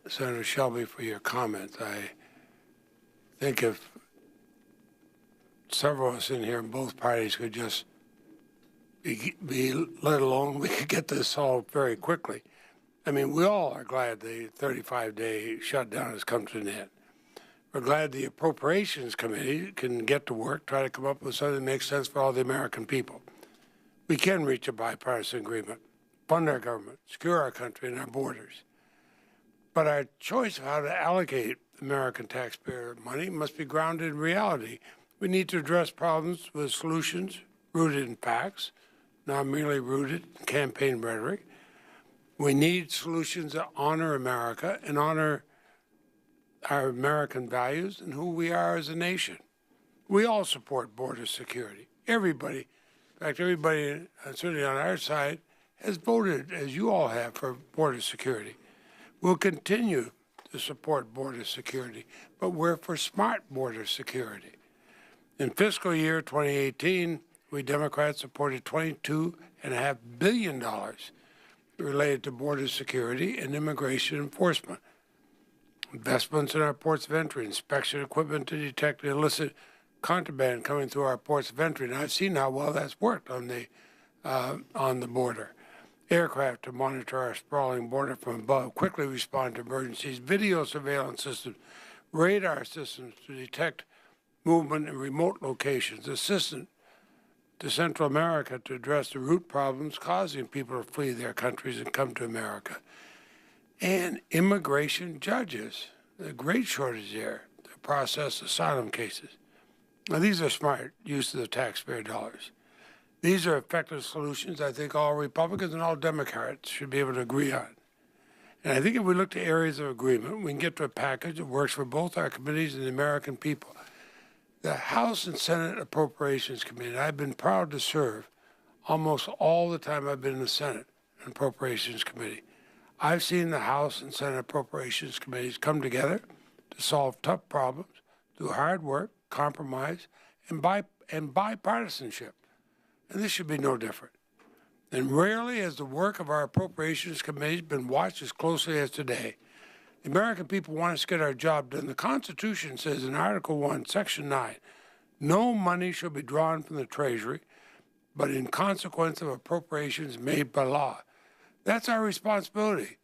Speaker 16: Senator Shelby for your comments. I think if several of us in here in both parties could just be let alone, we could get this solved very quickly. I mean, we all are glad the 35-day shutdown has come to an end. We're glad the Appropriations Committee can get to work, try to come up with something that makes sense for all the American people. We can reach a bipartisan agreement, fund our government, secure our country and our borders. But our choice of how to allocate American taxpayer money must be grounded in reality. We need to address problems with solutions rooted in facts, not merely rooted in campaign rhetoric. We need solutions that honor America and honor our American values and who we are as a nation. We all support border security. Everybody, in fact, everybody, certainly on our side, has voted, as you all have, for border security. We'll continue to support border security, but we're for smart border security. In fiscal year 2018, we Democrats supported $22.5 billion related to border security and immigration enforcement. Investments in our ports of entry, inspection equipment to detect illicit contraband coming through our ports of entry. And I've seen how well that's worked on the border. Aircraft to monitor our sprawling border from above, quickly respond to emergencies, video surveillance systems, radar systems to detect movement in remote locations, assistance to Central America to address the root problems causing people to flee their countries and come to America. And immigration judges, a great shortage there to process asylum cases. Now, these are smart use of the taxpayer dollars. These are effective solutions I think all Republicans and all Democrats should be able to agree on. And I think if we look to areas of agreement, we can get to a package that works for both our committees and the American people. The House and Senate Appropriations Committee, I've been proud to serve almost all the time I've been in the Senate and Appropriations Committee. I've seen the House and Senate Appropriations Committees come together to solve tough problems through hard work, compromise, and bipartisanship. And this should be no different. And rarely has the work of our Appropriations Committee been watched as closely as today. The American people want us to get our job done. The Constitution says in Article 1, Section 9, no money shall be drawn from the Treasury, but in consequence of appropriations made by law. That's our responsibility.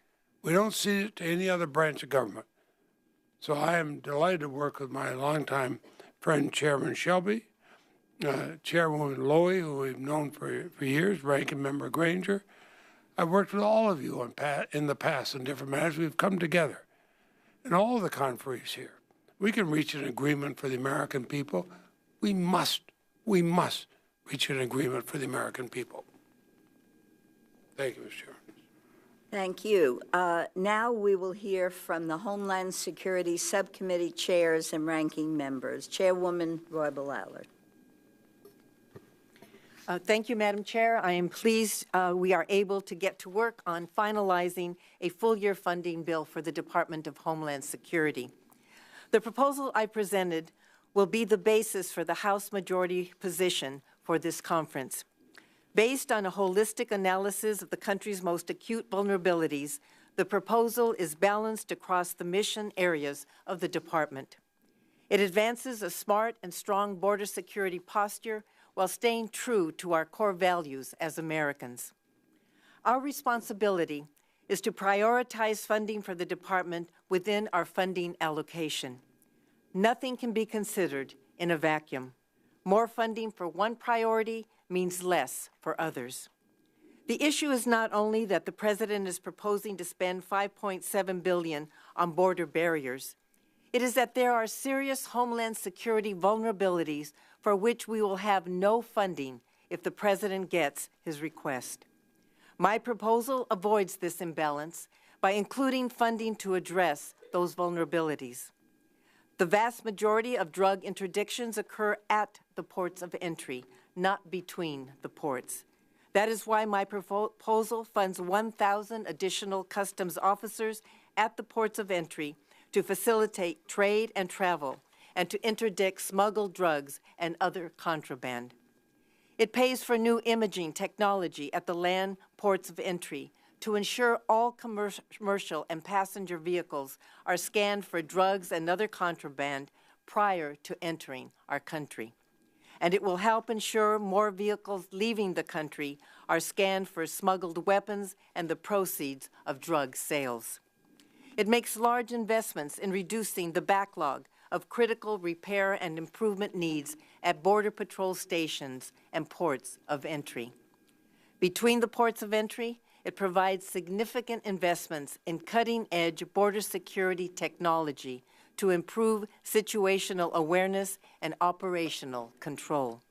Speaker 16: We don't cede it to any other branch of government. So I am delighted to work with my longtime friend, Chairman Shelby, Chairwoman Lowy, who we've known for years, Ranking Member Granger. I've worked with all of you in the past in different matters. We've come together. And all the conferees here, we can reach an agreement for the American people. We must reach an agreement for the American people. Thank you, Mr. Chairman.
Speaker 14: Thank you. Now we will hear from the Homeland Security Subcommittee chairs and ranking members. Chairwoman Roybal-Allard.
Speaker 17: Thank you, Madam Chair. I am pleased we are able to get to work on finalizing a full-year funding bill for the Department of Homeland Security. The proposal I presented will be the basis for the House Majority position for this conference. Based on a holistic analysis of the country's most acute vulnerabilities, the proposal is balanced across the mission areas of the Department. It advances a smart and strong border security posture while staying true to our core values as Americans. Our responsibility is to prioritize funding for the department within our funding allocation. Nothing can be considered in a vacuum. More funding for one priority means less for others. The issue is not only that the President is proposing to spend $5.7 billion on border barriers. It is that there are serious Homeland Security vulnerabilities for which we will have no funding if the President gets his request. My proposal avoids this imbalance by including funding to address those vulnerabilities. The vast majority of drug interdictions occur at the ports of entry, not between the ports. That is why my proposal funds 1,000 additional customs officers at the ports of entry to facilitate trade and travel and to interdict smuggled drugs and other contraband. It pays for new imaging technology at the land ports of entry to ensure all commercial and passenger vehicles are scanned for drugs and other contraband prior to entering our country. And it will help ensure more vehicles leaving the country are scanned for smuggled weapons and the proceeds of drug sales. It makes large investments in reducing the backlog of critical repair and improvement needs at Border Patrol stations and ports of entry. Between the ports of entry, it provides significant investments in cutting-edge border security technology to improve situational awareness and operational control.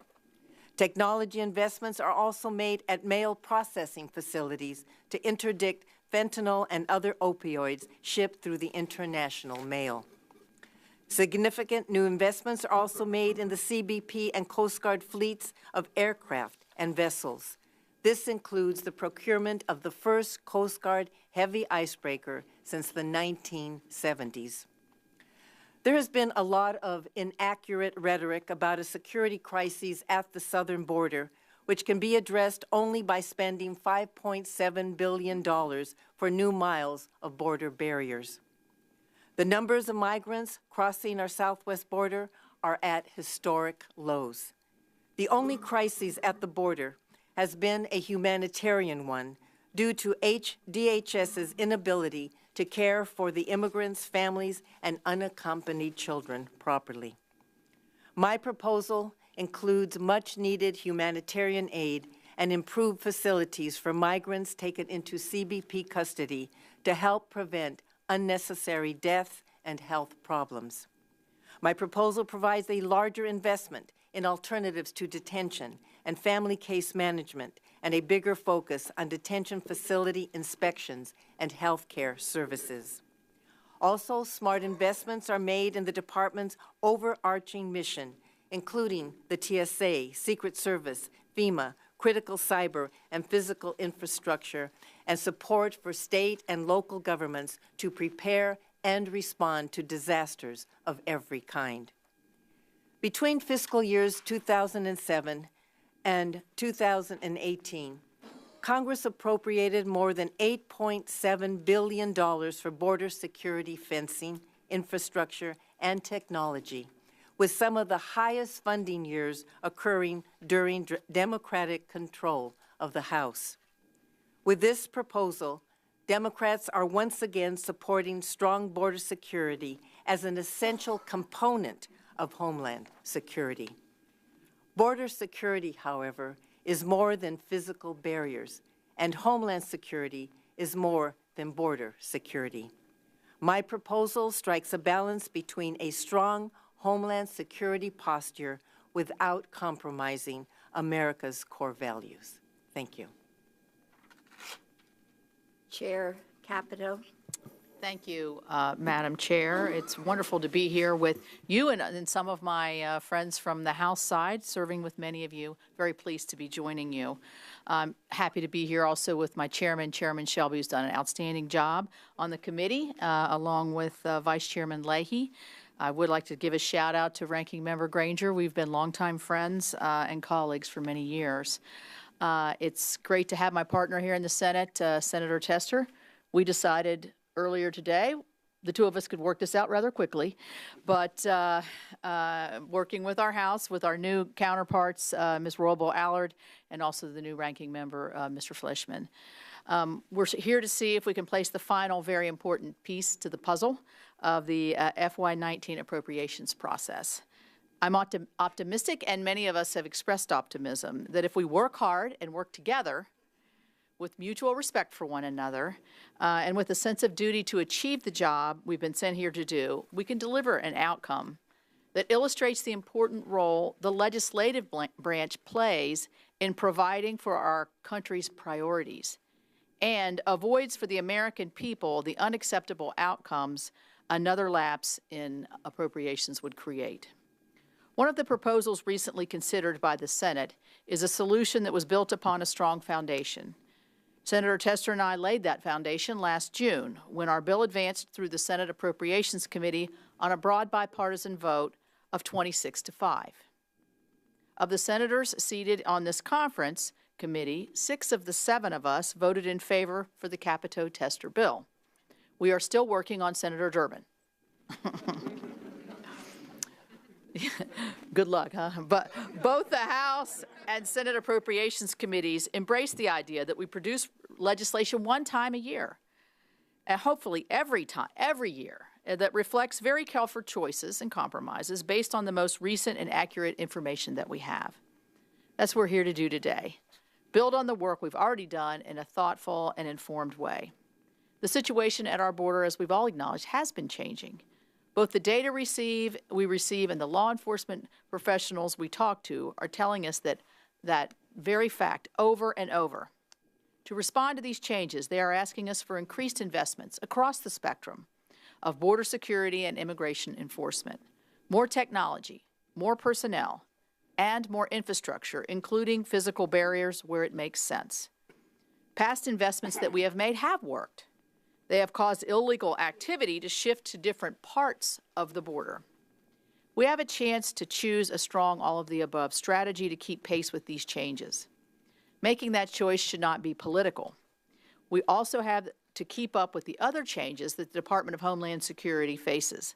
Speaker 17: Technology investments are also made at mail processing facilities to interdict fentanyl and other opioids shipped through the international mail. Significant new investments are also made in the CBP and Coast Guard fleets of aircraft and vessels. This includes the procurement of the first Coast Guard heavy icebreaker since the 1970s. There has been a lot of inaccurate rhetoric about a security crisis at the southern border, which can be addressed only by spending $5.7 billion for new miles of border barriers. The numbers of migrants crossing our southwest border are at historic lows. The only crisis at the border has been a humanitarian one due to DHS's inability to care for the immigrants' families and unaccompanied children properly. My proposal includes much-needed humanitarian aid and improved facilities for migrants taken into CBP custody to help prevent unnecessary death and health problems. My proposal provides a larger investment in alternatives to detention and family case management and a bigger focus on detention facility inspections and health care services. Also, smart investments are made in the department's overarching mission, including the TSA, Secret Service, FEMA, critical cyber and physical infrastructure, and support for state and local governments to prepare and respond to disasters of every kind. Between fiscal years 2007 and 2018, Congress appropriated more than $8.7 billion for border security fencing, infrastructure, and technology, with some of the highest funding years occurring during Democratic control of the House. With this proposal, Democrats are once again supporting strong border security as an essential component of Homeland Security. Border security, however, is more than physical barriers, and Homeland Security is more than border security. My proposal strikes a balance between a strong Homeland Security posture without compromising America's core values. Thank you.
Speaker 14: Chair Capito.
Speaker 11: Thank you, Madam Chair. It's wonderful to be here with you and some of my friends from the House side, serving with many of you. Very pleased to be joining you. I'm happy to be here also with my chairman, Chairman Shelby, who's done an outstanding job on the committee, along with Vice Chairman Leahy. I would like to give a shout out to Ranking Member Granger. We've been longtime friends and colleagues for many years. It's great to have my partner here in the Senate, Senator Tester. We decided earlier today, the two of us could work this out rather quickly, but working with our House, with our new counterparts, Ms. Royal-Allard, and also the new ranking member, Mr. Fleischman. We're here to see if we can place the final very important piece to the puzzle of the FY19 appropriations process. I'm optimistic, and many of us have expressed optimism, that if we work hard and work together with mutual respect for one another, and with a sense of duty to achieve the job we've been sent here to do, we can deliver an outcome that illustrates the important role the legislative branch plays in providing for our country's priorities and avoids for the American people the unacceptable outcomes another lapse in appropriations would create. One of the proposals recently considered by the Senate is a solution that was built upon a strong foundation. Senator Tester and I laid that foundation last June when our bill advanced through the Senate Appropriations Committee on a broad bipartisan vote of 26-5. Of the senators seated on this conference committee, 6 of the 7 of us voted in favor for the Capito Tester bill. We are still working on Senator Durbin. Good luck, huh? But both the House and Senate Appropriations Committees embrace the idea that we produce legislation one time a year, and hopefully every year, that reflects very careful choices and compromises based on the most recent and accurate information that we have. That's what we're here to do today. Build on the work we've already done in a thoughtful and informed way. The situation at our border, as we've all acknowledged, has been changing. Both the data we receive and the law enforcement professionals we talk to are telling us that very fact over and over. To respond to these changes, they are asking us for increased investments across the spectrum of border security and immigration enforcement, more technology, more personnel, and more infrastructure, including physical barriers where it makes sense. Past investments that we have made have worked. They have caused illegal activity to shift to different parts of the border. We have a chance to choose a strong all-of-the-above strategy to keep pace with these changes. Making that choice should not be political. We also have to keep up with the other changes that the Department of Homeland Security faces,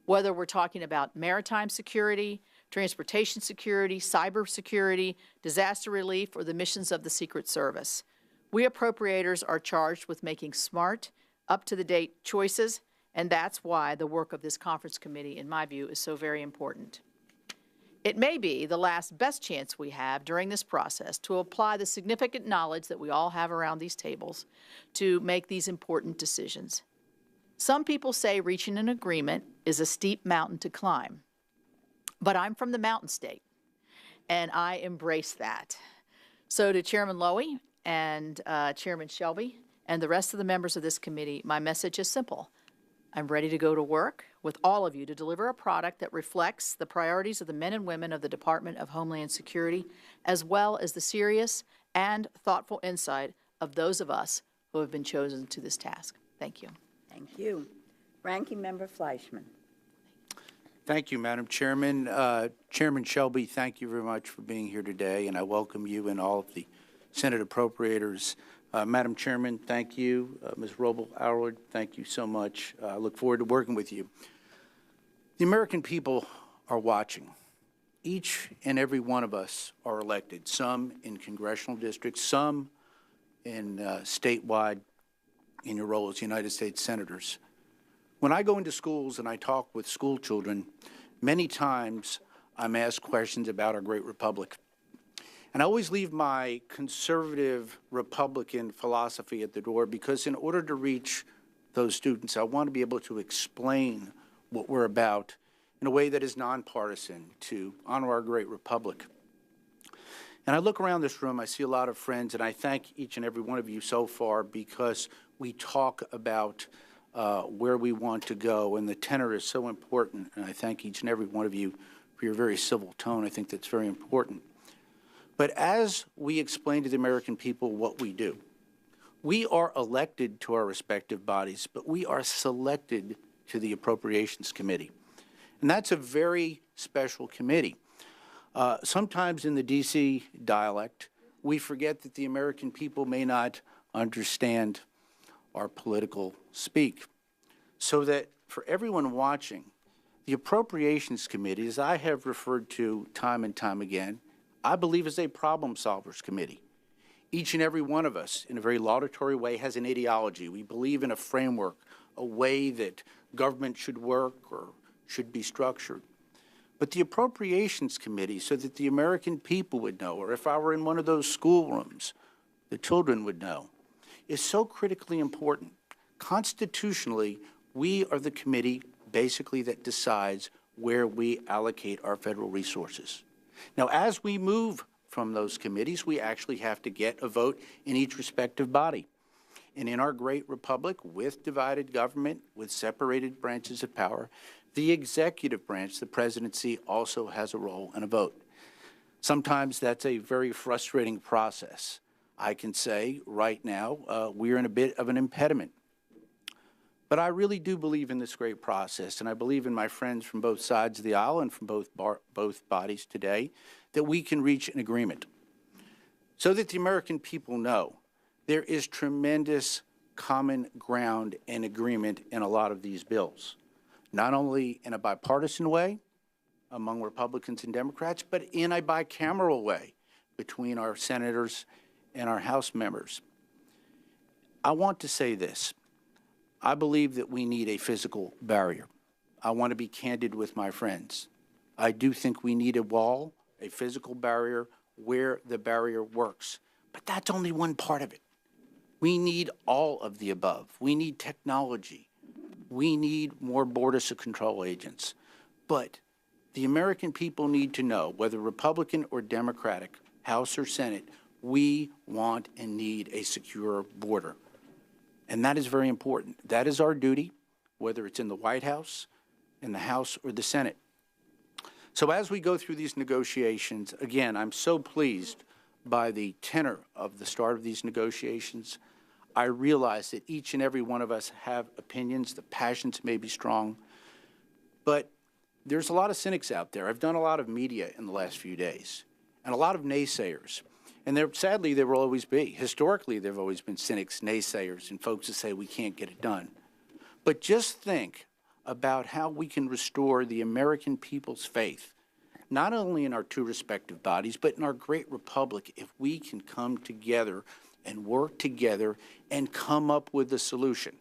Speaker 11: whether we're talking about maritime security, transportation security, cyber security, disaster relief, or the missions of the Secret Service. We appropriators are charged with making smart, up-to-the-date choices, and that's why the work of this conference committee, in my view, is so very important. It may be the last best chance we have during this process to apply the significant knowledge that we all have around these tables to make these important decisions. Some people say reaching an agreement is a steep mountain to climb, but I'm from the mountain state, and I embrace that. So to Chairman Lowy and Chairman Shelby, and the rest of the members of this committee, my message is simple. I'm ready to go to work with all of you to deliver a product that reflects the priorities of the men and women of the Department of Homeland Security, as well as the serious and thoughtful insight of those of us who have been chosen to this task. Thank you.
Speaker 14: Thank you. Ranking Member Fleischman.
Speaker 18: Thank you, Madam Chairman. Chairman Shelby, thank you very much for being here today, and I welcome you and all of the Senate appropriators. Madam Chairman, thank you. Ms. Roble-Allard, thank you so much. I look forward to working with you. The American people are watching. Each and every one of us are elected, some in congressional districts, some in statewide in your role as United States Senators. When I go into schools and I talk with school children, many times I'm asked questions about our great republic. And I always leave my conservative Republican philosophy at the door because in order to reach those students, I want to be able to explain what we're about in a way that is nonpartisan to honor our great republic. And I look around this room, I see a lot of friends, and I thank each and every one of you so far because we talk about where we want to go, and the tenor is so important, and I thank each and every one of you for your very civil tone. I think that's very important. But as we explain to the American people what we do, we are elected to our respective bodies, but we are selected to the Appropriations Committee. And that's a very special committee. Sometimes in the D.C. dialect, we forget that the American people may not understand our political speak. So that for everyone watching, the Appropriations Committee, as I have referred to time and time again, I believe is a problem solvers committee. Each and every one of us, in a very laudatory way, has an ideology. We believe in a framework, a way that government should work or should be structured. But the Appropriations Committee, so that the American people would know, or if I were in one of those schoolrooms, the children would know, is so critically important. Constitutionally, we are the committee basically that decides where we allocate our federal resources. Now, as we move from those committees, we actually have to get a vote in each respective body. And in our great republic, with divided government, with separated branches of power, the executive branch, the presidency, also has a role and a vote. Sometimes that's a very frustrating process. I can say right now we're in a bit of an impediment. But I really do believe in this great process, and I believe in my friends from both sides of the aisle and from both bodies today that we can reach an agreement so that the American people know there is tremendous common ground and agreement in a lot of these bills, not only in a bipartisan way among Republicans and Democrats, but in a bicameral way between our senators and our House members. I want to say this. I believe that we need a physical barrier. I want to be candid with my friends. I do think we need a wall, a physical barrier where the barrier works. But that's only one part of it. We need all of the above. We need technology. We need more border control agents. But the American people need to know, whether Republican or Democratic, House or Senate, we want and need a secure border. And that is very important. That is our duty, whether it's in the White House, in the House, or the Senate. So as we go through these negotiations, again, I'm so pleased by the tenor of the start of these negotiations. I realize that each and every one of us have opinions. The passions may be strong. But there's a lot of cynics out there. I've done a lot of media in the last few days, and a lot of naysayers. And sadly, there will always be. Historically, there have always been cynics, naysayers, and folks that say we can't get it done. But just think about how we can restore the American people's faith, not only in our two respective bodies, but in our great republic, if we can come together and work together and come up with a solution.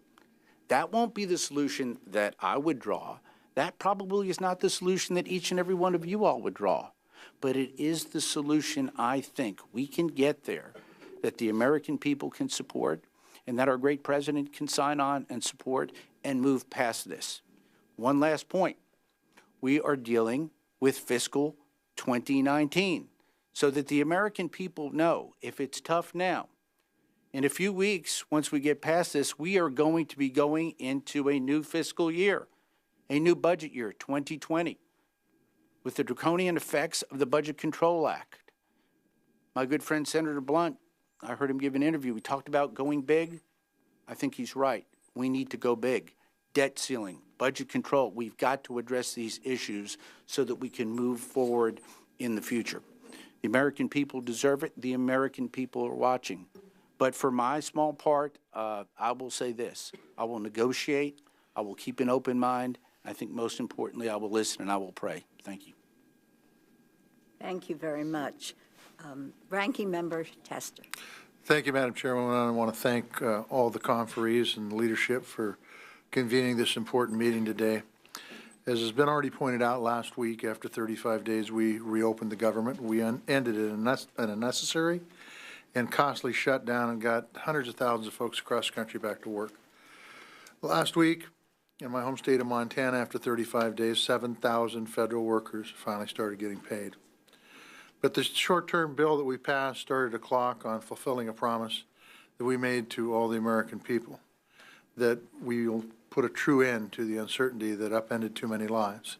Speaker 18: That won't be the solution that I would draw. That probably is not the solution that each and every one of you all would draw. But it is the solution I think we can get there, that the American people can support, and that our great president can sign on and support and move past this. One last point. We are dealing with fiscal 2019, so that the American people know if it's tough now, in a few weeks, once we get past this, we are going to be going into a new fiscal year, a new budget year, 2020. With the draconian effects of the Budget Control Act. My good friend Senator Blunt, I heard him give an interview. We talked about going big. I think he's right. We need to go big. Debt ceiling, budget control. We've got to address these issues so that we can move forward in the future. The American people deserve it. The American people are watching. But for my small part, I will say this. I will negotiate. I will keep an open mind. I think most importantly, I will listen and I will pray. Thank you.
Speaker 14: Thank you very much. Ranking Member Tester.
Speaker 10: Thank you, Madam Chairwoman. I want to thank all the conferees and the leadership for convening this important meeting today. As has been already pointed out, last week, after 35 days, we reopened the government. We ended it in a necessary and costly shutdown and got hundreds of thousands of folks across the country back to work. Last week, in my home state of Montana, after 35 days, 7,000 federal workers finally started getting paid. But the short-term bill that we passed started a clock on fulfilling a promise that we made to all the American people, that we will put a true end to the uncertainty that upended too many lives.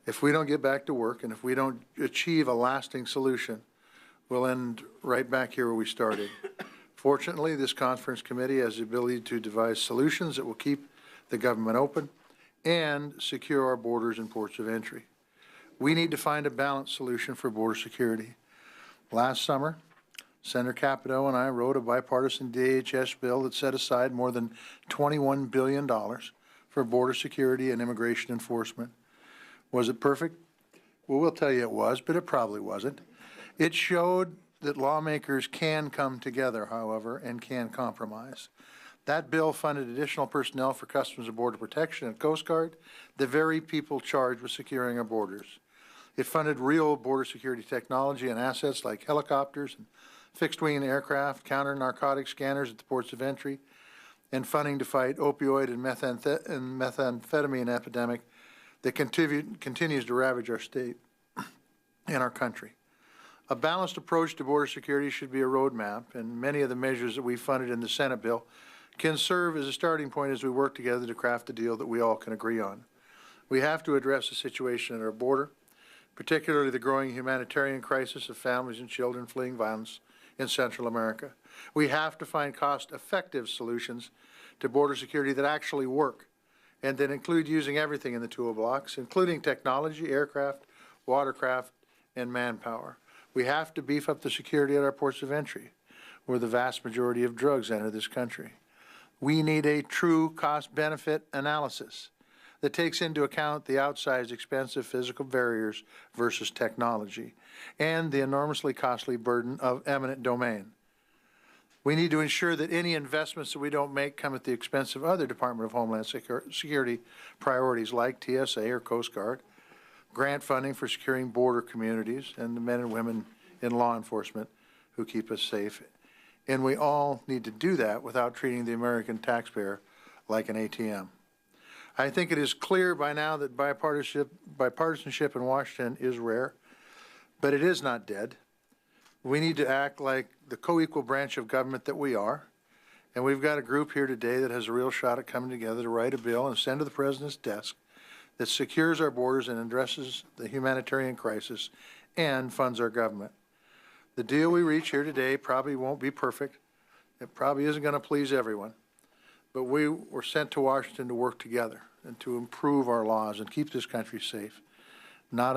Speaker 10: If we don't get back to work and if we don't achieve a lasting solution, we'll end right back here where we started. Fortunately, this conference committee has the ability to devise solutions that will keep the government open and secure our borders and ports of entry. We need to find a balanced solution for border security. Last summer, Senator Capito and I wrote a bipartisan DHS bill that set aside more than $21 billion for border security and immigration enforcement. Was it perfect? Well, we'll tell you it was, but it probably wasn't. It showed that lawmakers can come together, however, and can compromise. That bill funded additional personnel for Customs and Border Protection and Coast Guard, the very people charged with securing our borders. It funded real border security technology and assets like helicopters and fixed-wing aircraft, counter-narcotic scanners at the ports of entry, and funding to fight opioid and methamphetamine epidemic that continues to ravage our state and our country. A balanced approach to border security should be a roadmap, and many of the measures that we funded in the Senate bill can serve as a starting point as we work together to craft a deal that we all can agree on. We have to address the situation at our border, particularly the growing humanitarian crisis of families and children fleeing violence
Speaker 3: in Central America. We have to find cost-effective solutions to border security that actually work and that include using everything in the toolbox, including technology, aircraft, watercraft, and manpower. We have to beef up the security at our ports of entry, where the vast majority of drugs enter this country. We need a true cost-benefit analysis that takes into account the outsized expensive physical barriers versus technology and the enormously costly burden of eminent domain. We need to ensure that any investments that we don't make come at the expense of other Department of Homeland Security priorities like TSA or Coast Guard, grant funding for securing border communities, and the men and women in law enforcement who keep us safe. And we all need to do that without treating the American taxpayer like an ATM. I think it is clear by now that bipartisanship in Washington is rare, but it is not dead. We need to act like the co-equal branch of government that we are, and we've got a group here today that has a real shot at coming together to write a bill and send to the President's desk that secures our borders and addresses the humanitarian crisis and funds our government. The deal we reach here today probably won't be perfect. It probably isn't going to please everyone, but we were sent to Washington to work together and to improve our laws and keep this country safe, not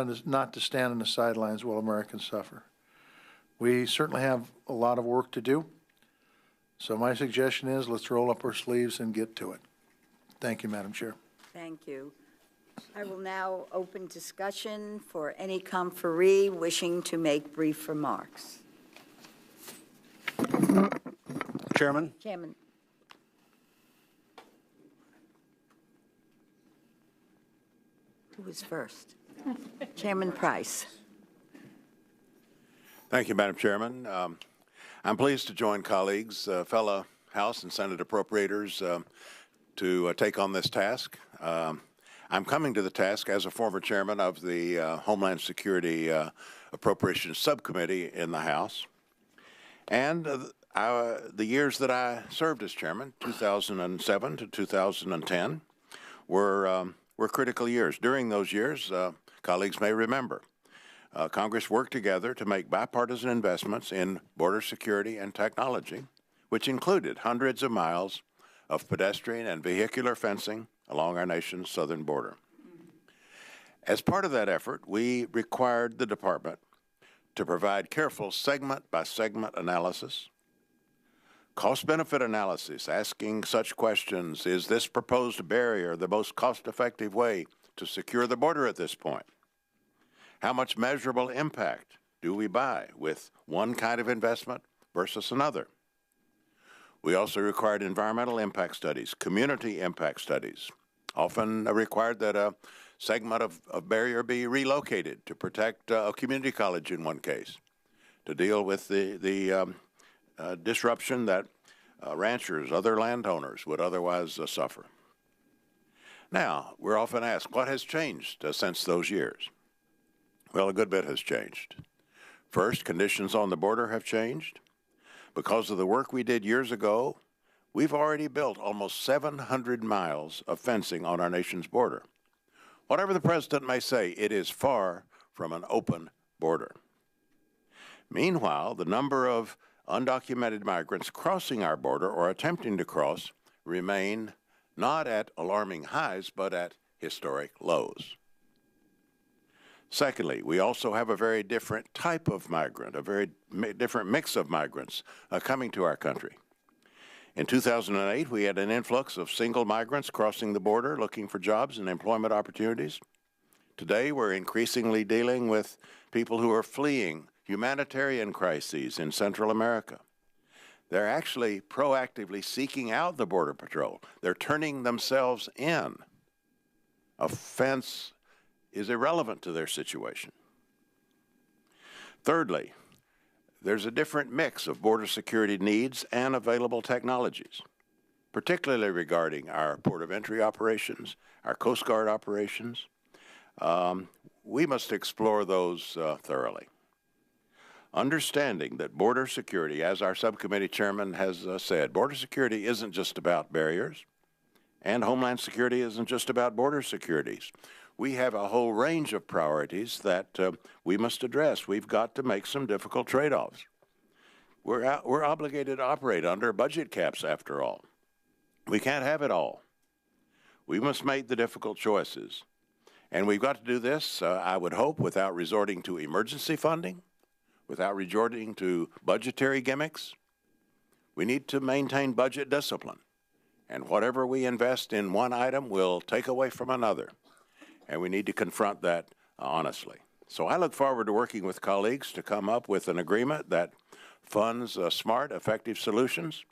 Speaker 3: to stand on the sidelines while Americans suffer. We certainly have a lot of work to do, so my suggestion is let's roll up our sleeves and get to it. Thank you, Madam Chair.
Speaker 14: Thank you. I will now open discussion for any conferee wishing to make brief remarks.
Speaker 19: Chairman.
Speaker 14: Chairman. Who is first? Chairman Price.
Speaker 19: Thank you, Madam Chairman. I'm pleased to join colleagues, fellow House and Senate appropriators, to take on this task. I'm coming to the task as a former chairman of the Homeland Security Appropriations Subcommittee in the House. And the years that I served as chairman, 2007 to 2010, were critical years. During those years, colleagues may remember, Congress worked together to make bipartisan investments in border security and technology, which included hundreds of miles of pedestrian and vehicular fencing along our nation's southern border. As part of that effort, we required the department to provide careful segment-by-segment analysis, cost-benefit analysis, asking such questions: is this proposed barrier the most cost-effective way to secure the border at this point? How much measurable impact do we buy with one kind of investment versus another? We also required environmental impact studies, community impact studies, often required that a segment of barrier be relocated to protect a community college in one case, to deal with the disruption that ranchers, other landowners would otherwise suffer. Now, we're often asked, what has changed since those years? Well, a good bit has changed. First, conditions on the border have changed. Because of the work we did years ago, we've already built almost 700 miles of fencing on our nation's border. Whatever the President may say, it is far from an open border. Meanwhile, the number of undocumented migrants crossing our border or attempting to cross remain not at alarming highs, but at historic lows. Secondly, we also have a very different type of migrant, a very different mix of migrants coming to our country. In 2008, we had an influx of single migrants crossing the border looking for jobs and employment opportunities. Today, we're increasingly dealing with people who are fleeing humanitarian crises in Central America. They're actually proactively seeking out the Border Patrol. They're turning themselves in. A fence is irrelevant to their situation. Thirdly, there's a different mix of border security needs and available technologies, particularly regarding our port of entry operations, our Coast Guard operations. We must explore those thoroughly. Understanding that border security, as our subcommittee chairman has said, border security isn't just about barriers, and Homeland Security isn't just about border securities. We have a whole range of priorities that we must address. We've got to make some difficult trade-offs. We're obligated to operate under budget caps, after all. We can't have it all. We must make the difficult choices. And we've got to do this, I would hope, without resorting to emergency funding, without resorting to budgetary gimmicks. We need to maintain budget discipline. And whatever we invest in one item will take away from another. And we need to confront that honestly. So I look forward to working with colleagues to come up with an agreement that funds smart, effective solutions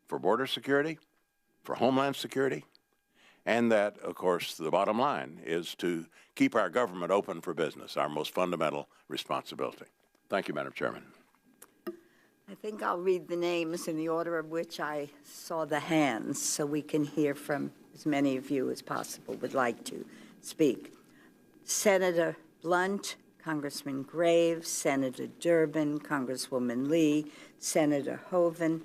Speaker 19: for border security, for Homeland Security, and that, of course, the bottom line is to keep our government open for business, our most fundamental responsibility. Thank you, Madam Chairman.
Speaker 14: I think I'll read the names in the order of which I saw the hands so we can hear from as many of you as possible would like to speak. Senator Blunt, Congressman Graves, Senator Durbin, Congresswoman Lee, Senator Hoeven,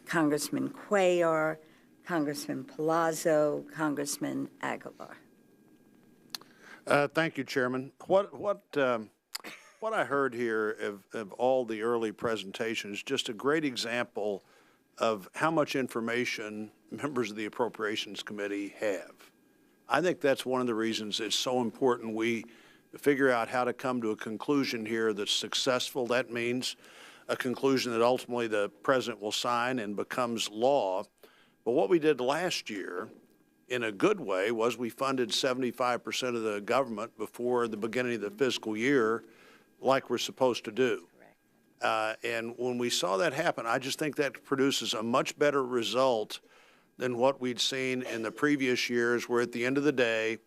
Speaker 14: Congressman Cuellar, Congressman Palazzo, Congressman Aguilar.
Speaker 9: Thank you, Chairman. What I heard here of all the early presentations, just a great example of how much information members of the Appropriations Committee have. I think that's one of the reasons it's so important we figure out how to come to a conclusion here that's successful. That means a conclusion that ultimately the President will sign and becomes law. But what we did last year, in a good way, was we funded 75% of the government before the beginning of the fiscal year, like we're supposed to do. And when we saw that happen, I just think that produces a much better result than what we'd seen in the previous years, where at the end of the day,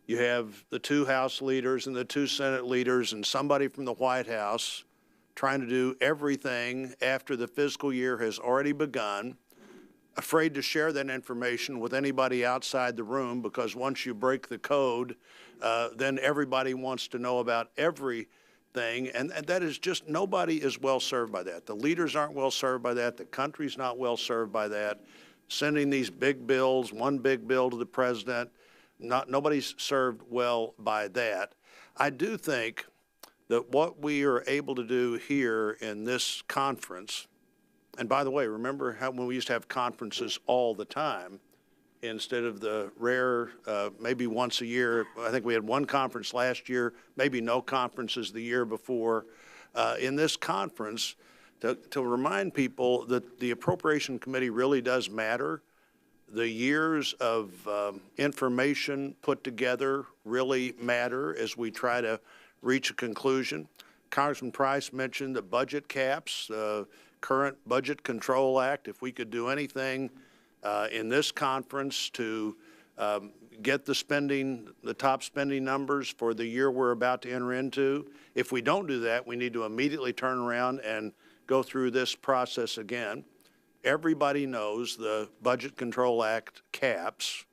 Speaker 9: you have the two House leaders and the two Senate leaders and somebody from the White House trying to do everything after the fiscal year has already begun, afraid to share that information with anybody outside the room, because once you break the code, then everybody wants to know about everything, and that is just, nobody is well served by that. The leaders aren't well served by that. The country's not well served by that. Sending these big bills, one big bill to the President, nobody's served well by that. I do think that what we are able to do here in this conference, and by the way, remember how when we used to have conferences all the time instead of the rare maybe once a year. I think we had one conference last year, maybe no conferences the year before. In this conference, to remind people that the Appropriation Committee really does matter. The years of information put together really matter as we try to reach a conclusion. Congressman Price mentioned the budget caps, current Budget Control Act. If we could do anything in this conference to get the top spending numbers for the year we're about to enter into. If we don't do that, we need to immediately turn around and go through this process again. Everybody knows the Budget Control Act caps,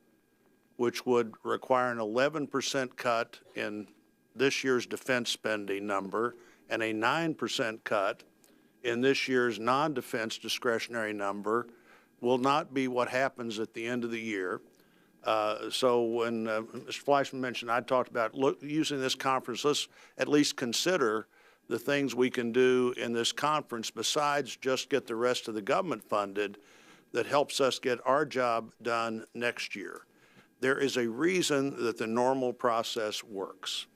Speaker 9: which would require an 11% cut in this year's defense spending number and a 9% cut in this year's non-defense discretionary number, will not be what happens at the end of the year. So when Mr. Fleischman mentioned, I talked about using this conference, let's at least consider the things we can do in this conference besides just get the rest of the government funded that helps us get our job done next year. There is a reason that the normal process works.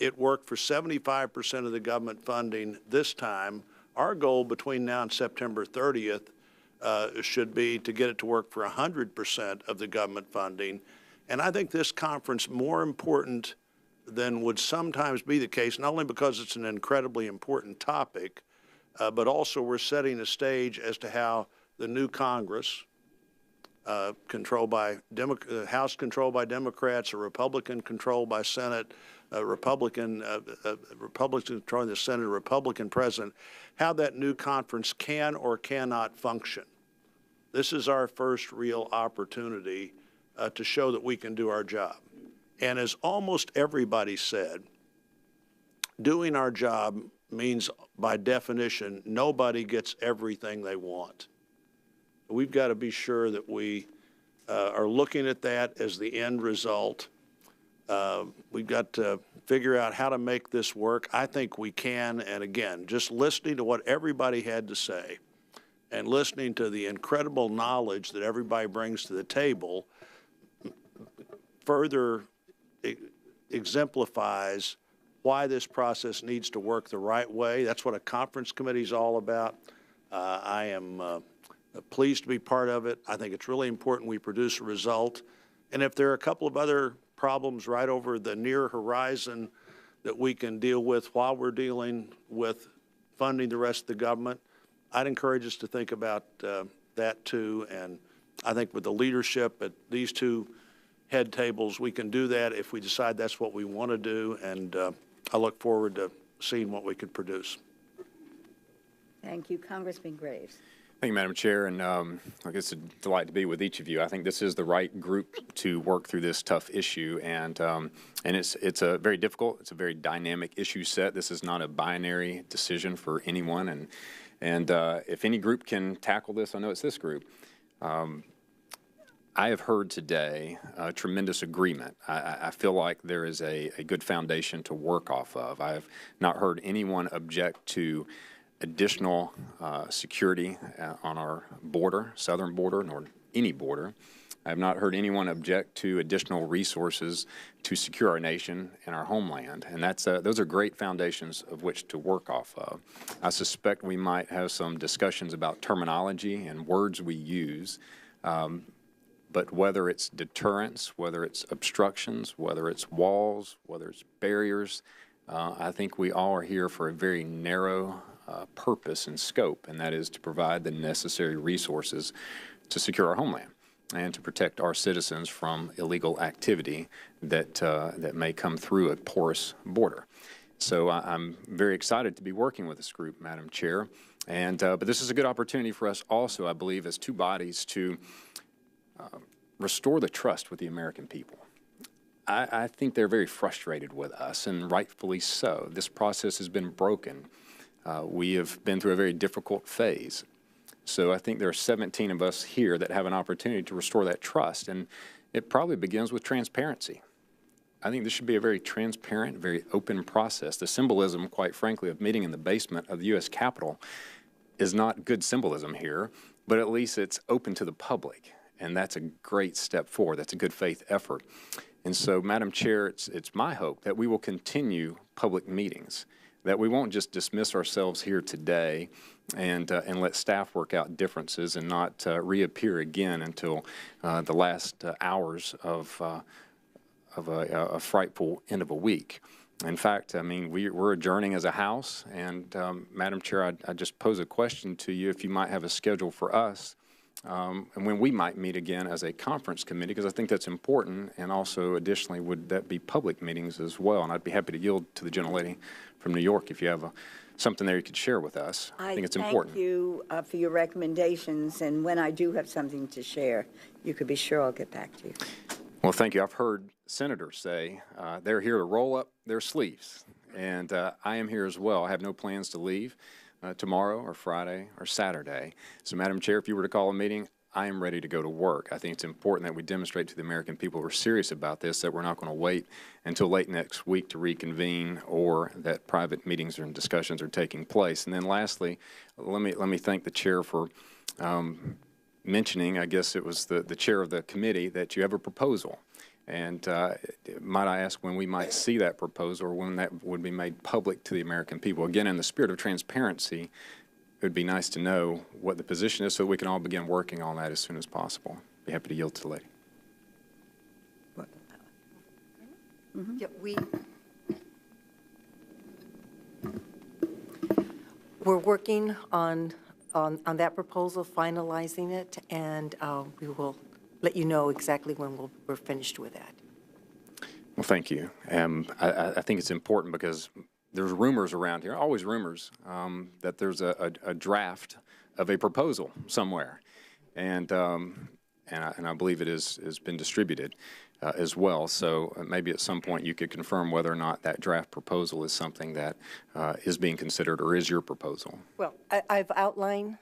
Speaker 9: It worked for 75% of the government funding this time. Our goal between now and September 30th should be to get it to work for 100% of the government funding. And I think this conference, more important than would sometimes be the case, not only because it's an incredibly important topic, but also we're setting a stage as to how the new Congress, controlled by House controlled by Democrats, a Republican controlled by Senate, Republicans controlling the Senate, a Republican president, how that new conference can or cannot function. This is our first real opportunity to show that we can do our job. And as almost everybody said, doing our job means, by definition, nobody gets everything they want. We've got to be sure that we are looking at that as the end result. We've got to figure out how to make this work. I think we can. And again, just listening to what everybody had to say and listening to the incredible knowledge that everybody brings to the table further exemplifies why this process needs to work the right way. That's what a conference committee is all about. I am pleased to be part of it. I think it's really important we produce a result. And if there are a couple of other problems right over the near horizon that we can deal with while we're dealing with funding the rest of the government, I'd encourage us to think about that too. And I think with the leadership at these two head tables, we can do that if we decide that's what we want to do. And I look forward to seeing what we could produce.
Speaker 14: Thank you. Congressman Graves.
Speaker 5: Thank you, Madam Chair, and it's a delight to be with each of you. I think this is the right group to work through this tough issue, and it's a very difficult, it's a very dynamic issue set. This is not a binary decision for anyone, and if any group can tackle this, I know it's this group. I have heard today tremendous agreement. I feel like there is a good foundation to work off of. I have not heard anyone object to additional security on our border, southern border, nor any border. I have not heard anyone object to additional resources to secure our nation and our homeland, and those are great foundations of which to work off of. I suspect we might have some discussions about terminology and words we use, but whether it's deterrence, whether it's obstructions, whether it's walls, whether it's barriers, I think we all are here for a very narrow purpose and scope, and that is to provide the necessary resources to secure our homeland and to protect our citizens from illegal activity that may come through a porous border. So I'm very excited to be working with this group, Madam Chair, and but this is a good opportunity for us also, I believe, as two bodies to restore the trust with the American people. I think they're very frustrated with us, and rightfully so. This process has been broken. We have been through a very difficult phase. So I think there are 17 of us here that have an opportunity to restore that trust, and it probably begins with transparency. I think this should be a very transparent, very open process. The symbolism, quite frankly, of meeting in the basement of the U.S. Capitol is not good symbolism here, but at least it's open to the public, and that's a great step forward. That's a good faith effort. And so, Madam Chair, it's my hope that we will continue public meetings, that we won't just dismiss ourselves here today and let staff work out differences and not reappear again until the last hours of a frightful end of a week. In fact, I mean, we're adjourning as a House, and Madam Chair, I just pose a question to you if you might have a schedule for us and when we might meet again as a conference committee, because I think that's important, and also additionally, would that be public meetings as well? And I'd be happy to yield to the gentlelady from New York if you have something there you could share with us. I think it's important.
Speaker 14: Thank you for your recommendations, and when I do have something to share, you could be sure I'll get back to you.
Speaker 5: Well, thank you. I've heard senators say they're here to roll up their sleeves, and I am here as well. I have no plans to leave tomorrow or Friday or Saturday. So, Madam Chair, if you were to call a meeting, I am ready to go to work. I think it's important that we demonstrate to the American people we're serious about this, that we're not going to wait until late next week to reconvene, or that private meetings and discussions are taking place. And then lastly, let me thank the chair for mentioning, I guess it was the chair of the committee, that you have a proposal. And might I ask when we might see that proposal, or when that would be made public to the American people? Again, in the spirit of transparency, it would be nice to know what the position is so we can all begin working on that as soon as possible. Be happy to yield to the lady.
Speaker 17: Yeah, we're working on that proposal, finalizing it, and we will let you know exactly when we're finished with that.
Speaker 5: Well, thank you. I think it's important because there's rumors around here, always rumors, that there's a draft of a proposal somewhere, and I believe it has been distributed as well. So maybe at some point you could confirm whether or not that draft proposal is something that is being considered or is your proposal.
Speaker 17: Well, I've outlined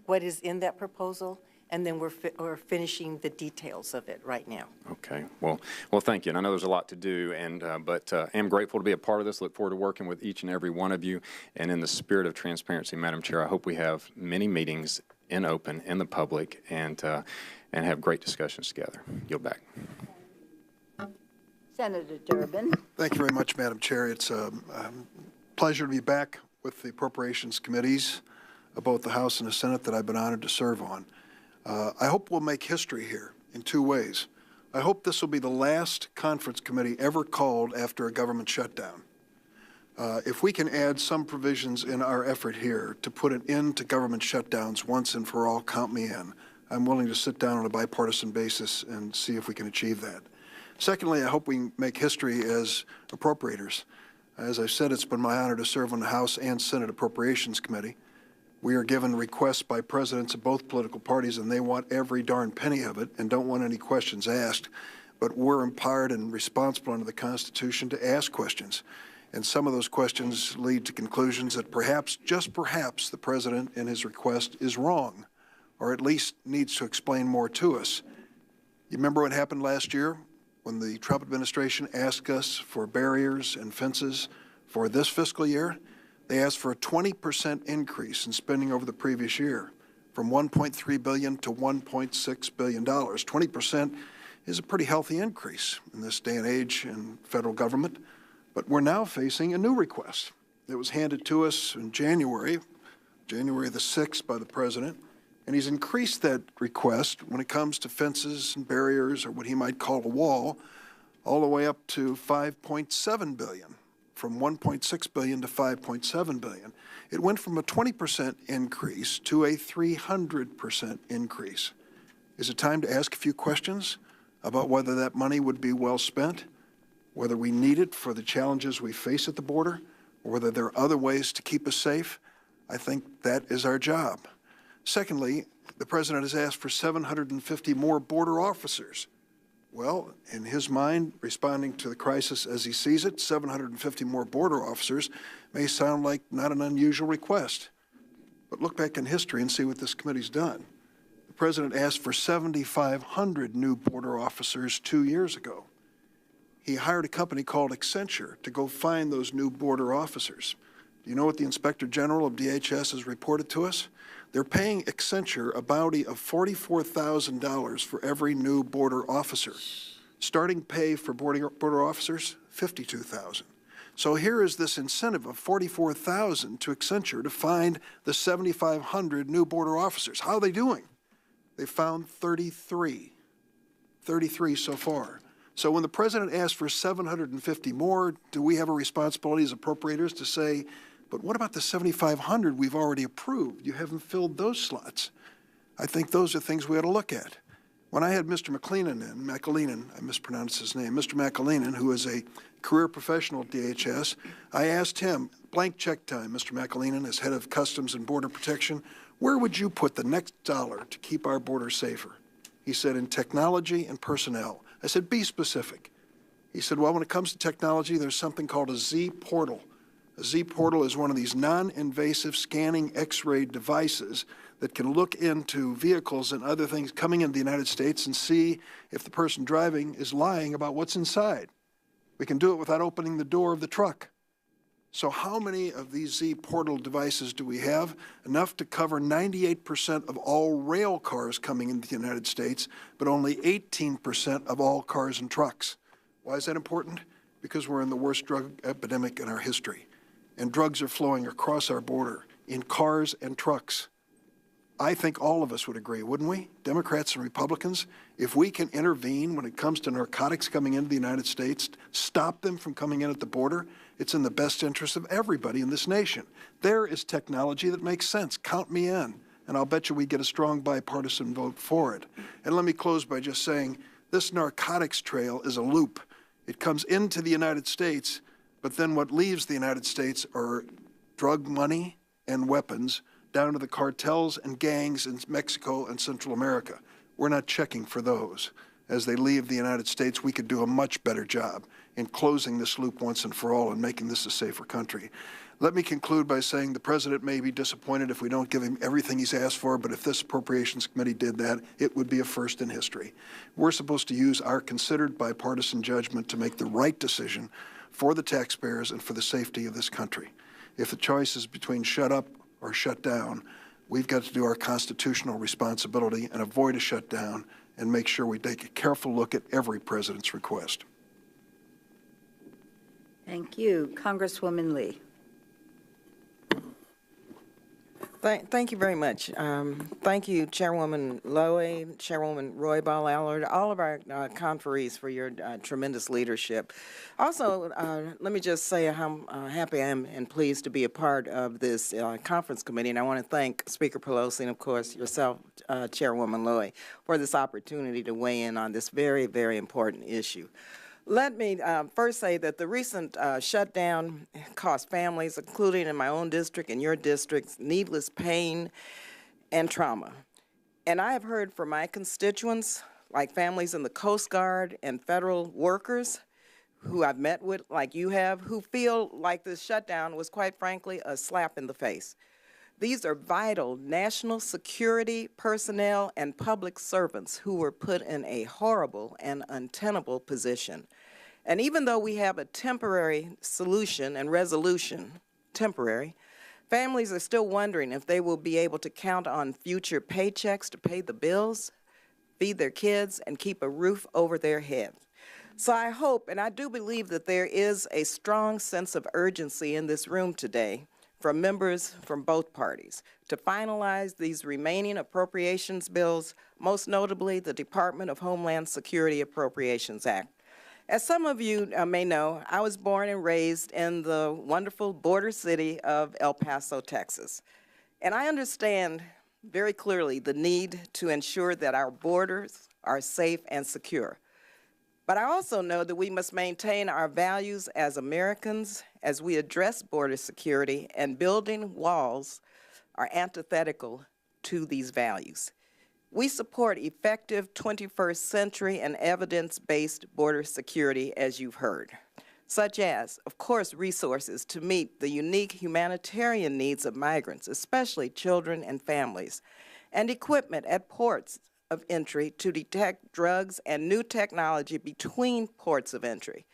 Speaker 17: what is in that proposal, and then we're finishing the details of it right now.
Speaker 5: Okay. Well, thank you. And I know there's a lot to do, and but am grateful to be a part of this. Look forward to working with each and every one of you. And in the spirit of transparency, Madam Chair, I hope we have many meetings in open, in the public, and have great discussions together. Yield back.
Speaker 14: Senator Durbin.
Speaker 10: Thank you very much, Madam Chair. It's a pleasure to be back with the Appropriations Committees of both the House and the Senate that I've been honored to serve on. I hope we'll make history here in two ways. I hope this will be the last conference committee ever called after a government shutdown. If we can add some provisions in our effort here to put an end to government shutdowns once and for all, count me in. I'm willing to sit down on a bipartisan basis and see if we can achieve that. Secondly, I hope we make history as appropriators. As I've said, it's been my honor to serve on the House and Senate Appropriations Committee. We are given requests by presidents of both political parties, and they want every darn penny of it and don't want any questions asked. But we're empowered and responsible under the Constitution to ask questions. And some of those questions lead to conclusions that perhaps, just perhaps, the president in his request is wrong, or at least needs to explain more to us. You remember what happened last year when the Trump administration asked us for barriers and fences for this fiscal year? They asked for a 20% increase in spending over the previous year, from $1.3 billion to $1.6 billion. 20% is a pretty healthy increase in this day and age in federal government. But we're now facing a new request that was handed to us in January the 6th by the president. And he's increased that request when it comes to fences and barriers, or what he might call a wall, all the way up to $5.7 billion, from $1.6 billion to $5.7 billion. It went from a 20% increase to a 300% increase. Is it time to ask a few questions about whether that money would be well spent, whether we need it for the challenges we face at the border, or whether there are other ways to keep us safe? I think that is our job. Secondly, the president has asked for 750 more border officers. Well, in his mind, responding to the crisis as he sees it, 750 more border officers may sound like not an unusual request. But look back in history and see what this committee's done. The president asked for 7,500 new border officers 2 years ago. He hired a company called Accenture to go find those new border officers. Do you know what the Inspector General of DHS has reported to us? They're paying Accenture a bounty of $44,000 for every new border officer. Starting pay for border officers, $52,000. So here is this incentive of $44,000 to Accenture to find the 7,500 new border officers. How are they doing? They found 33 so far. So when the president asked for 750 more, do we have a responsibility as appropriators to say, but what about the 7,500 we've already approved? You haven't filled those slots. I think those are things we ought to look at. When I had Mr. McAleenan, I mispronounced his name, Mr. McAleenan, who is a career professional at DHS, I asked him, blank check time, Mr. McAleenan, as head of Customs and Border Protection, where would you put the next dollar to keep our border safer? He said, in technology and personnel. I said, be specific. He said, well, when it comes to technology, there's something called a Z portal. A Z portal is one of these non-invasive scanning X-ray devices that can look into vehicles and other things coming into the United States and see if the person driving is lying about what's inside. We can do it without opening the door of the truck. So how many of these Z portal devices do we have? Enough to cover 98% of all rail cars coming into the United States, but only 18% of all cars and trucks. Why is that important? Because we're in the worst drug epidemic in our history. And drugs are flowing across our border in cars and trucks. I think all of us would agree, wouldn't we, Democrats and Republicans, if we can intervene when it comes to narcotics coming into the United States, stop them from coming in at the border, it's in the best interest of everybody in this nation. There is technology that makes sense. Count me in, and I'll bet you we get a strong bipartisan vote for it. And let me close by just saying this narcotics trail is a loop. It comes into the United States, but then what leaves the United States are drug money and weapons down to the cartels and gangs in Mexico and Central America. We're not checking for those. as they leave the United States, we could do a much better job in closing this loop once and for all and making this a safer country. Let me conclude by saying the President may be disappointed if we don't give him everything he's asked for, but if this Appropriations Committee did that, it would be a first in history. We're supposed to use our considered bipartisan judgment to make the right decision for the taxpayers and for the safety of this country. If the choice is between shut up or shut down, we've got to do our constitutional responsibility and avoid a shutdown and make sure we take a careful look at every president's request.
Speaker 14: Thank you. Congresswoman Lee.
Speaker 20: Thank you very much. Thank you, Chairwoman Lowy, Chairwoman Roybal Allard, all of our conferees for your tremendous leadership. Also, let me just say how happy I am and pleased to be a part of this conference committee, and I want to thank Speaker Pelosi and, of course, yourself, Chairwoman Lowy, for this opportunity to weigh in on this very, very important issue. Let me first say that the recent shutdown cost families, including in my own district and your districts, needless pain and trauma. And I have heard from my constituents, like families in the Coast Guard and federal workers who I've met with, like you have, who feel like this shutdown was, quite frankly, a slap in the face. These are vital national security personnel and public servants who were put in a horrible and untenable position. And even though we have a temporary solution and resolution, temporary, families are still wondering if they will be able to count on future paychecks to pay the bills, feed their kids, and keep a roof over their heads. So I hope, and I do believe that there is a strong sense of urgency in this room today from members from both parties to finalize these remaining appropriations bills, most notably the Department of Homeland Security Appropriations Act. As some of you may know, I was born and raised in the wonderful border city of El Paso, Texas. And I understand very clearly the need to ensure that our borders are safe and secure. But I also know that we must maintain our values as Americans as we address border security, and building walls are antithetical to these values. We support effective 21st century and evidence-based border security, as you've heard, such as, of course, resources to meet the unique humanitarian needs of migrants, especially children and families, and equipment at ports of entry to detect drugs and new technology between ports of entry.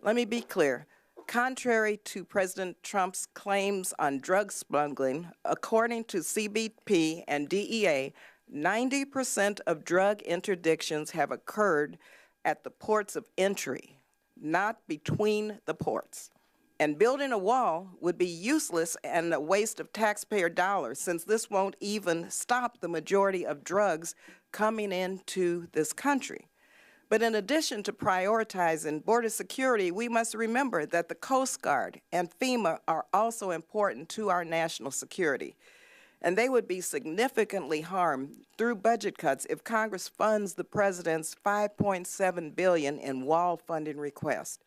Speaker 20: Let me be clear. Contrary to President Trump's claims on drug smuggling, according to CBP and DEA, 90% of drug interdictions have occurred at the ports of entry, not between the ports. And building a wall would be useless and a waste of taxpayer dollars, since this won't even stop the majority of drugs coming into this country. But in addition to prioritizing border security, we must remember that the Coast Guard and FEMA are also important to our national security. And they would be significantly harmed through budget cuts if Congress funds the President's $5.7 billion in wall funding request.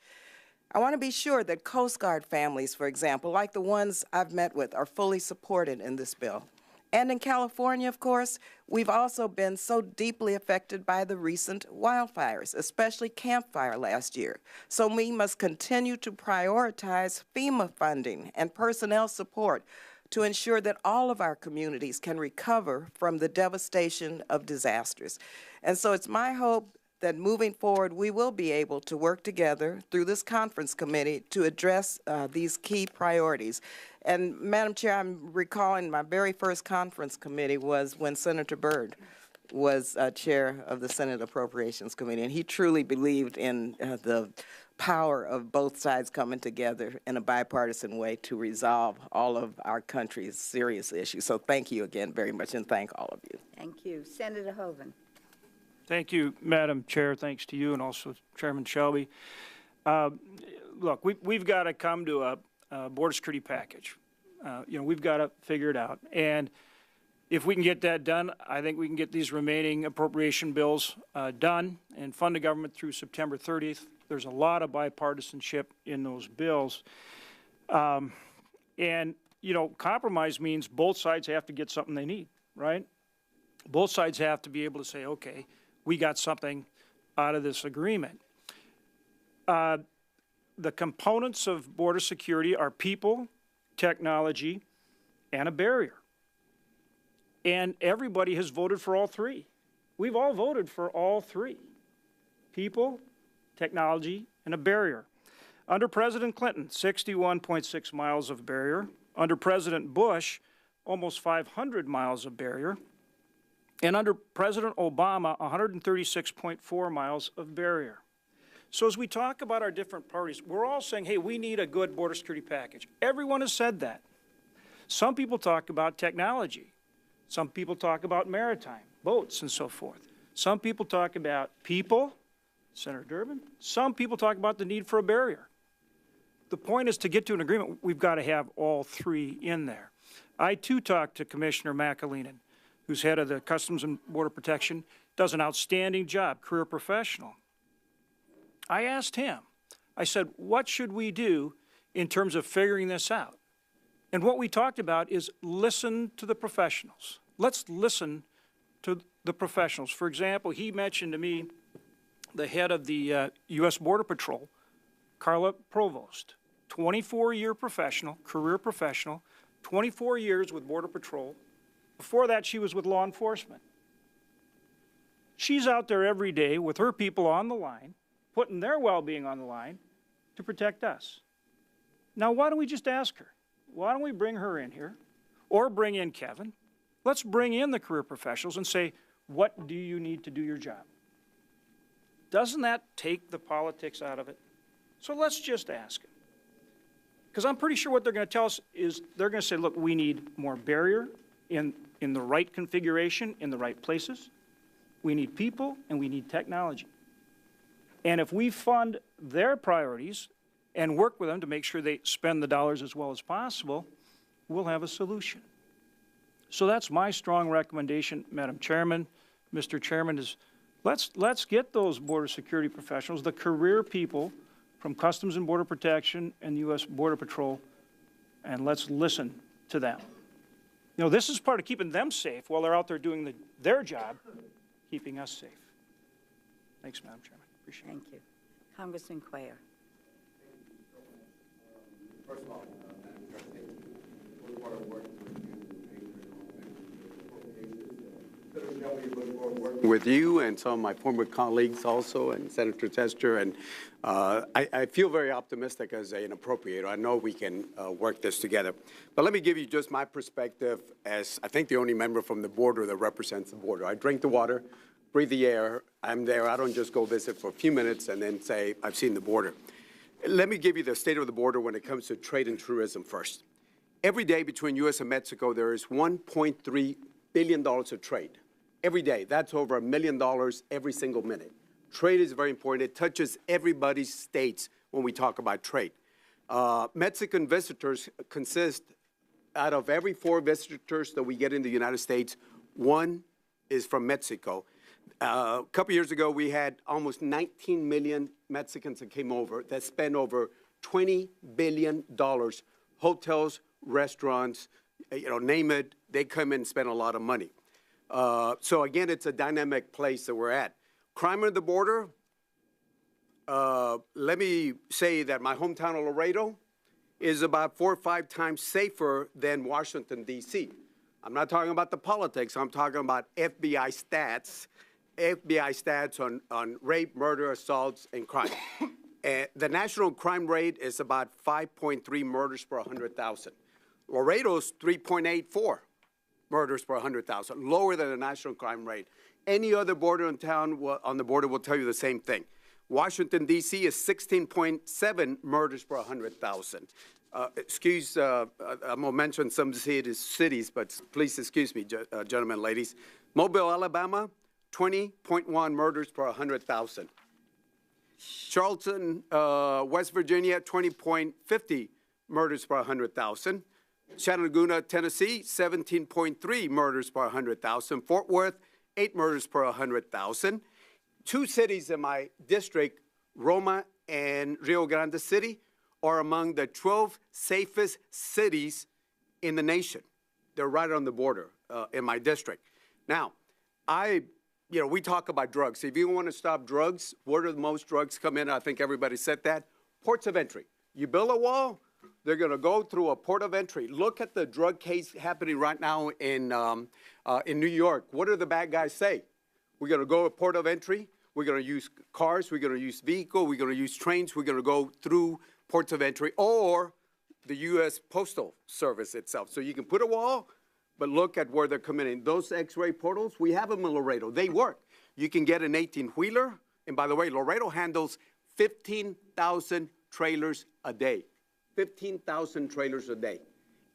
Speaker 20: I want to be sure that Coast Guard families, for example, like the ones I've met with, are fully supported in this bill. And in California, of course, we've also been so deeply affected by the recent wildfires, especially Camp Fire last year. So we must continue to prioritize FEMA funding and personnel support to ensure that all of our communities can recover from the devastation of disasters. And so it's my hope that moving forward, we will be able to work together through this conference committee to address these key priorities. And Madam Chair, I'm recalling my very first conference committee was when Senator Byrd was chair of the Senate Appropriations Committee, and he truly believed in the power of both sides coming together in a bipartisan way to resolve all of our country's serious issues. So thank you again very much, and thank all of you.
Speaker 14: Thank you. Senator Hoeven.
Speaker 21: Thank you, Madam Chair. Thanks to you and also Chairman Shelby. Look, we've got to come to a border security package. We've got to figure it out. And if we can get that done, I think we can get these remaining appropriation bills done and fund the government through September 30th. There's a lot of bipartisanship in those bills. Compromise means both sides have to get something they need, right? Both sides have to be able to say, okay, we got something out of this agreement. The components of border security are people, technology, and a barrier. And everybody has voted for all three. We've all voted for all three: people, technology, and a barrier. Under President Clinton, 61.6 miles of barrier. Under President Bush, almost 500 miles of barrier. And under President Obama, 136.4 miles of barrier. So as we talk about our different parties, we're all saying, hey, we need a good border security package. Everyone has said that. Some people talk about technology. Some people talk about maritime, boats, and so forth. Some people talk about people, Senator Durbin. Some people talk about the need for a barrier. The point is, to get to an agreement, we've got to have all three in there. I, too, talked to Commissioner McAleenan, who's head of the Customs and Border Protection, does an outstanding job, career professional. I asked him, I said, what should we do in terms of figuring this out? And what we talked about is listen to the professionals. Let's listen to the professionals. For example, he mentioned to me the head of the U.S. Border Patrol, Carla Provost, 24-year professional, career professional, 24 years with Border Patrol. Before that, she was with law enforcement. She's out there every day with her people on the line, putting their well-being on the line to protect us. Now, why don't we just ask her? Why don't we bring her in here, or bring in Kevin? Let's bring in the career professionals and say, what do you need to do your job? Doesn't that take the politics out of it? So let's just ask them. Because I'm pretty sure what they're going to tell us is they're going to say, look, we need more barrier in the right configuration, in the right places. We need people, and we need technology. And if we fund their priorities and work with them to make sure they spend the dollars as well as possible, we'll have a solution. So that's my strong recommendation, Madam Chairman. Mr. Chairman, is let's get those border security professionals, the career people from Customs and Border Protection and U.S. Border Patrol, and let's listen to them. You know, this is part of keeping them safe while they're out there doing their job, keeping us safe. Thanks, Madam Chairman. Appreciate it.
Speaker 14: Thank you. Congressman Cuellar.
Speaker 8: First of all, we want to work with you and some of my former colleagues also, and Senator Tester, and I feel very optimistic as an appropriator. I know we can work this together. But let me give you just my perspective as, I think, the only member from the border that represents the border. I drink the water, breathe the air. I'm there. I don't just go visit for a few minutes and then say, I've seen the border. Let me give you the state of the border when it comes to trade and tourism first. Every day between U.S. and Mexico, there is $1.3 billion of trade. Every day. That's over $1 million every single minute. Trade is very important. It touches everybody's states when we talk about trade. Mexican visitors consist, out of every 4 visitors that we get in the United States, 1 is from Mexico. A couple years ago, we had almost 19 million Mexicans that came over that spent over $20 billion. Hotels, restaurants, name it, they come in and spend a lot of money. So again, it's a dynamic place that we're at. Crime on the border, let me say that my hometown of Laredo is about 4 or 5 times safer than Washington, D.C. I'm not talking about the politics. I'm talking about FBI stats on rape, murder, assaults, and crime. The national crime rate is about 5.3 murders per 100,000. Laredo's 3.84 murders per 100,000, lower than the national crime rate. Any other border in town on the border will tell you the same thing. Washington, D.C. is 16.7 murders per 100,000. I'm going to mention some cities, but please excuse me, gentlemen, ladies. Mobile, Alabama, 20.1 murders per 100,000. Charleston, West Virginia, 20.50 murders per 100,000. Chattanooga, Tennessee, 17.3 murders per 100,000. Fort Worth, 8 murders per 100,000. 2 cities in my district, Roma and Rio Grande City, are among the 12 safest cities in the nation. They're right on the border in my district. Now, I you know, we talk about drugs. If you want to stop drugs, where do the most drugs come in? I think everybody said that. Ports of entry. You build a wall, they're going to go through a port of entry. Look at the drug case happening right now in New York. What do the bad guys say? We're going to go to port of entry. We're going to use cars. We're going to use vehicles. We're going to use trains. We're going to go through ports of entry or the U.S. Postal Service itself. So you can put a wall, but look at where they're coming in. Those X-ray portals, we have them in Laredo. They work. You can get an 18-wheeler. And by the way, Laredo handles 15,000 trailers a day. 15,000 trailers a day.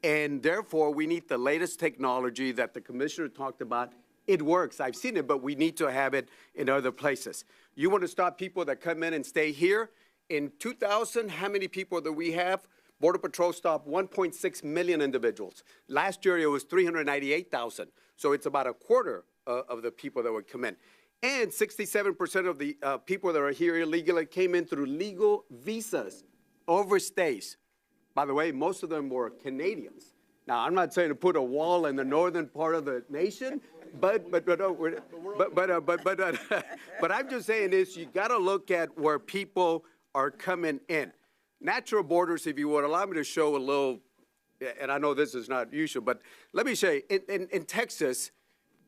Speaker 8: And therefore, we need the latest technology that the commissioner talked about. It works. I've seen it, but we need to have it in other places. You want to stop people that come in and stay here? In 2000, how many people do we have? Border Patrol stopped 1.6 million individuals. Last year, it was 398,000. So it's about a quarter of the people that would come in. And 67% of the people that are here illegally came in through legal visas, overstays. By the way, most of them were Canadians. Now, I'm not saying to put a wall in the northern part of the nation, but I'm just saying this, you got to look at where people are coming in. Natural borders, if you would, allow me to show a little, and I know this is not usual, but let me show you. In Texas,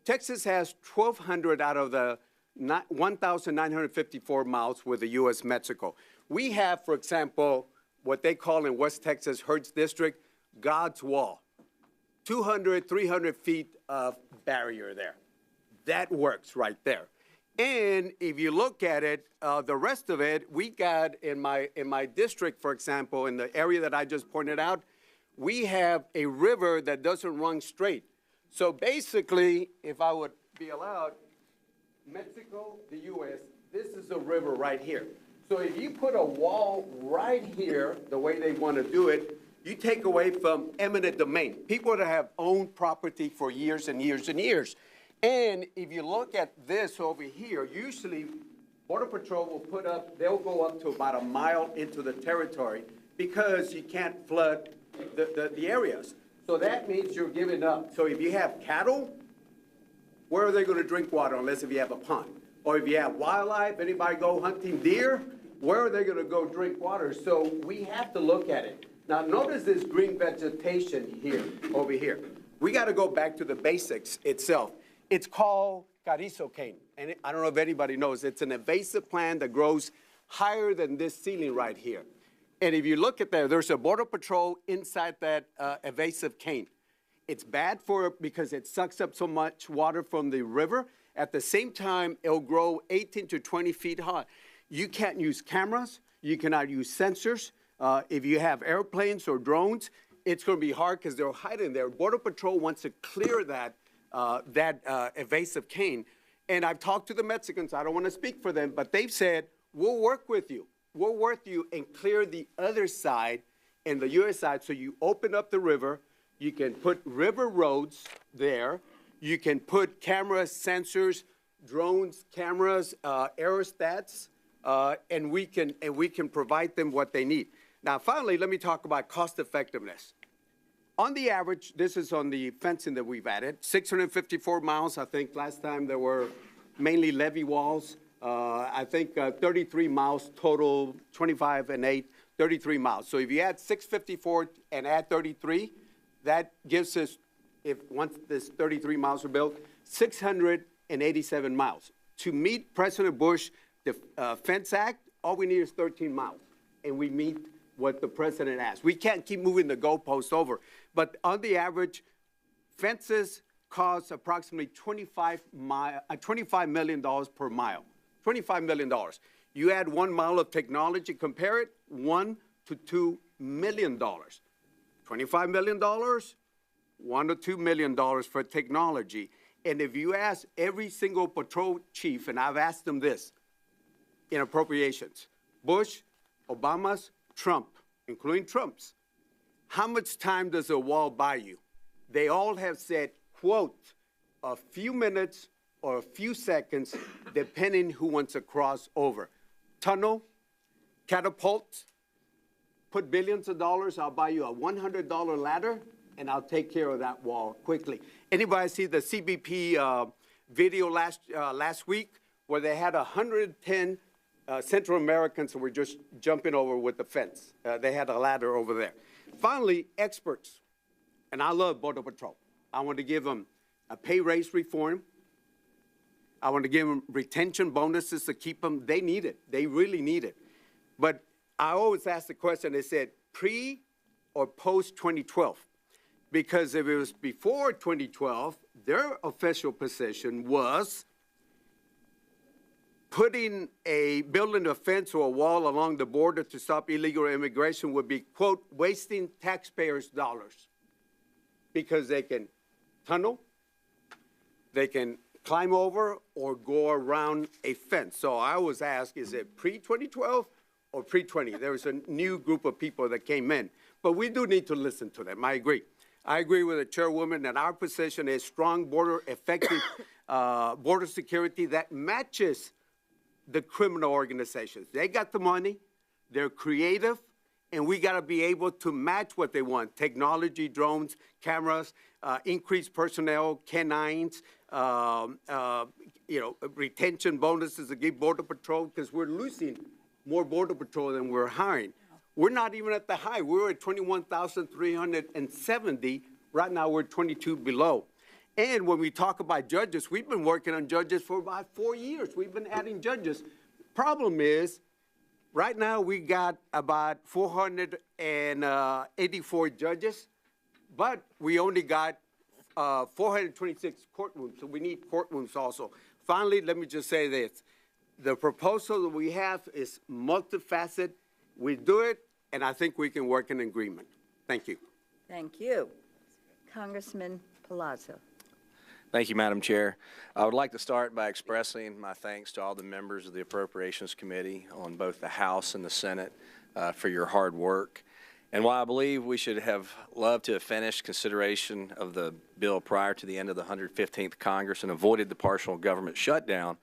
Speaker 8: Texas has 1,200 out of the 1,954 miles with the U.S.-Mexico. We have, for example, what they call in West Texas, Hertz District, God's Wall. 200, 300 feet of barrier there. That works right there. And if you look at it, the rest of it, we got in my district, for example, in the area that I just pointed out, we have a river that doesn't run straight. So basically, if I would be allowed, Mexico, the U.S., this is a river right here. So if you put a wall right here, the way they want to do it, you take away from eminent domain. People that have owned property for years and years and years. And if you look at this over here, usually Border Patrol will put up, they'll go up to about a mile into the territory because you can't flood the areas. So that means you're giving up. So if you have cattle, where are they going to drink water unless if you have a pond? Or if you have wildlife, anybody go hunting deer, where are they going to go drink water? So we have to look at it. Now notice this green vegetation here, over here. We got to go back to the basics itself. It's called carrizo cane. And I don't know if anybody knows, it's an invasive plant that grows higher than this ceiling right here. And if you look at there, there's a Border Patrol inside that invasive cane. It's bad for it because it sucks up so much water from the river. At the same time, it'll grow 18 to 20 feet high. You can't use cameras. You cannot use sensors. If you have airplanes or drones, it's going to be hard because they'll hide in there. Border Patrol wants to clear that invasive cane. And I've talked to the Mexicans. I don't want to speak for them, but they've said, we'll work with you. We'll work with you and clear the other side and the U.S. side. So you open up the river. You can put river roads there. You can put cameras, sensors, drones, cameras, aerostats, and we can provide them what they need. Now, finally, let me talk about cost effectiveness. On the average, this is on the fencing that we've added, 654 miles. I think last time there were mainly levee walls. I think 33 miles total, 25 and 8, 33 miles. So if you add 654 and add 33, that gives us, if once this 33 miles are built, 687 miles. To meet President Bush, the Fence Act, all we need is 13 miles, and we meet what the president asked. We can't keep moving the goalpost over. But on the average, fences cost approximately $25 million per mile. $25 million. You add 1 mile of technology, compare it, $1 to $2 million. $25 million, $1 to $2 million for technology. And if you ask every single patrol chief, and I've asked them this in appropriations, Bush, Obama's, Trump, including Trump's, how much time does a wall buy you? They all have said, quote, a few minutes or a few seconds, depending who wants to cross over. Tunnel, catapult, put billions of dollars, I'll buy you a $100 ladder, and I'll take care of that wall quickly. Anybody see the CBP video last week where they had 110 Central Americans who were just jumping over with the fence. They had a ladder over there. Finally, experts, and I love Border Patrol. I want to give them a pay raise reform. I want to give them retention bonuses to keep them. They need it. They really need it. But I always ask the question, they said pre or post 2012? Because if it was before 2012, their official position was building a fence or a wall along the border to stop illegal immigration would be, quote, wasting taxpayers' dollars. Because they can tunnel, they can climb over, or go around a fence. So I always ask, is it pre-2012 or pre-20? There was a new group of people that came in. But we do need to listen to them. I agree. I agree with the chairwoman that our position is strong border, effective border security that matches the criminal organizations. They got the money, they're creative, and we got to be able to match what they want. Technology, drones, cameras, increased personnel, canines, retention bonuses to give Border Patrol, because we're losing more Border Patrol than we're hiring. We're not even at the high. We're at 21,370. Right now, we're 22 below. And when we talk about judges, we've been working on judges for about 4 years. We've been adding judges. Problem is, right now, we got about 484 judges, but we only got 426 courtrooms, so we need courtrooms also. Finally, let me just say this. The proposal that we have is multifaceted. We do it, and I think we can work in agreement. Thank you.
Speaker 14: Thank you. Congressman Palazzo.
Speaker 7: Thank you, Madam Chair. I would like to start by expressing my thanks to all the members of the Appropriations Committee on both the House and the Senate for your hard work. And while I believe we should have loved to have finished consideration of the bill prior to the end of the 115th Congress and avoided the partial government shutdown,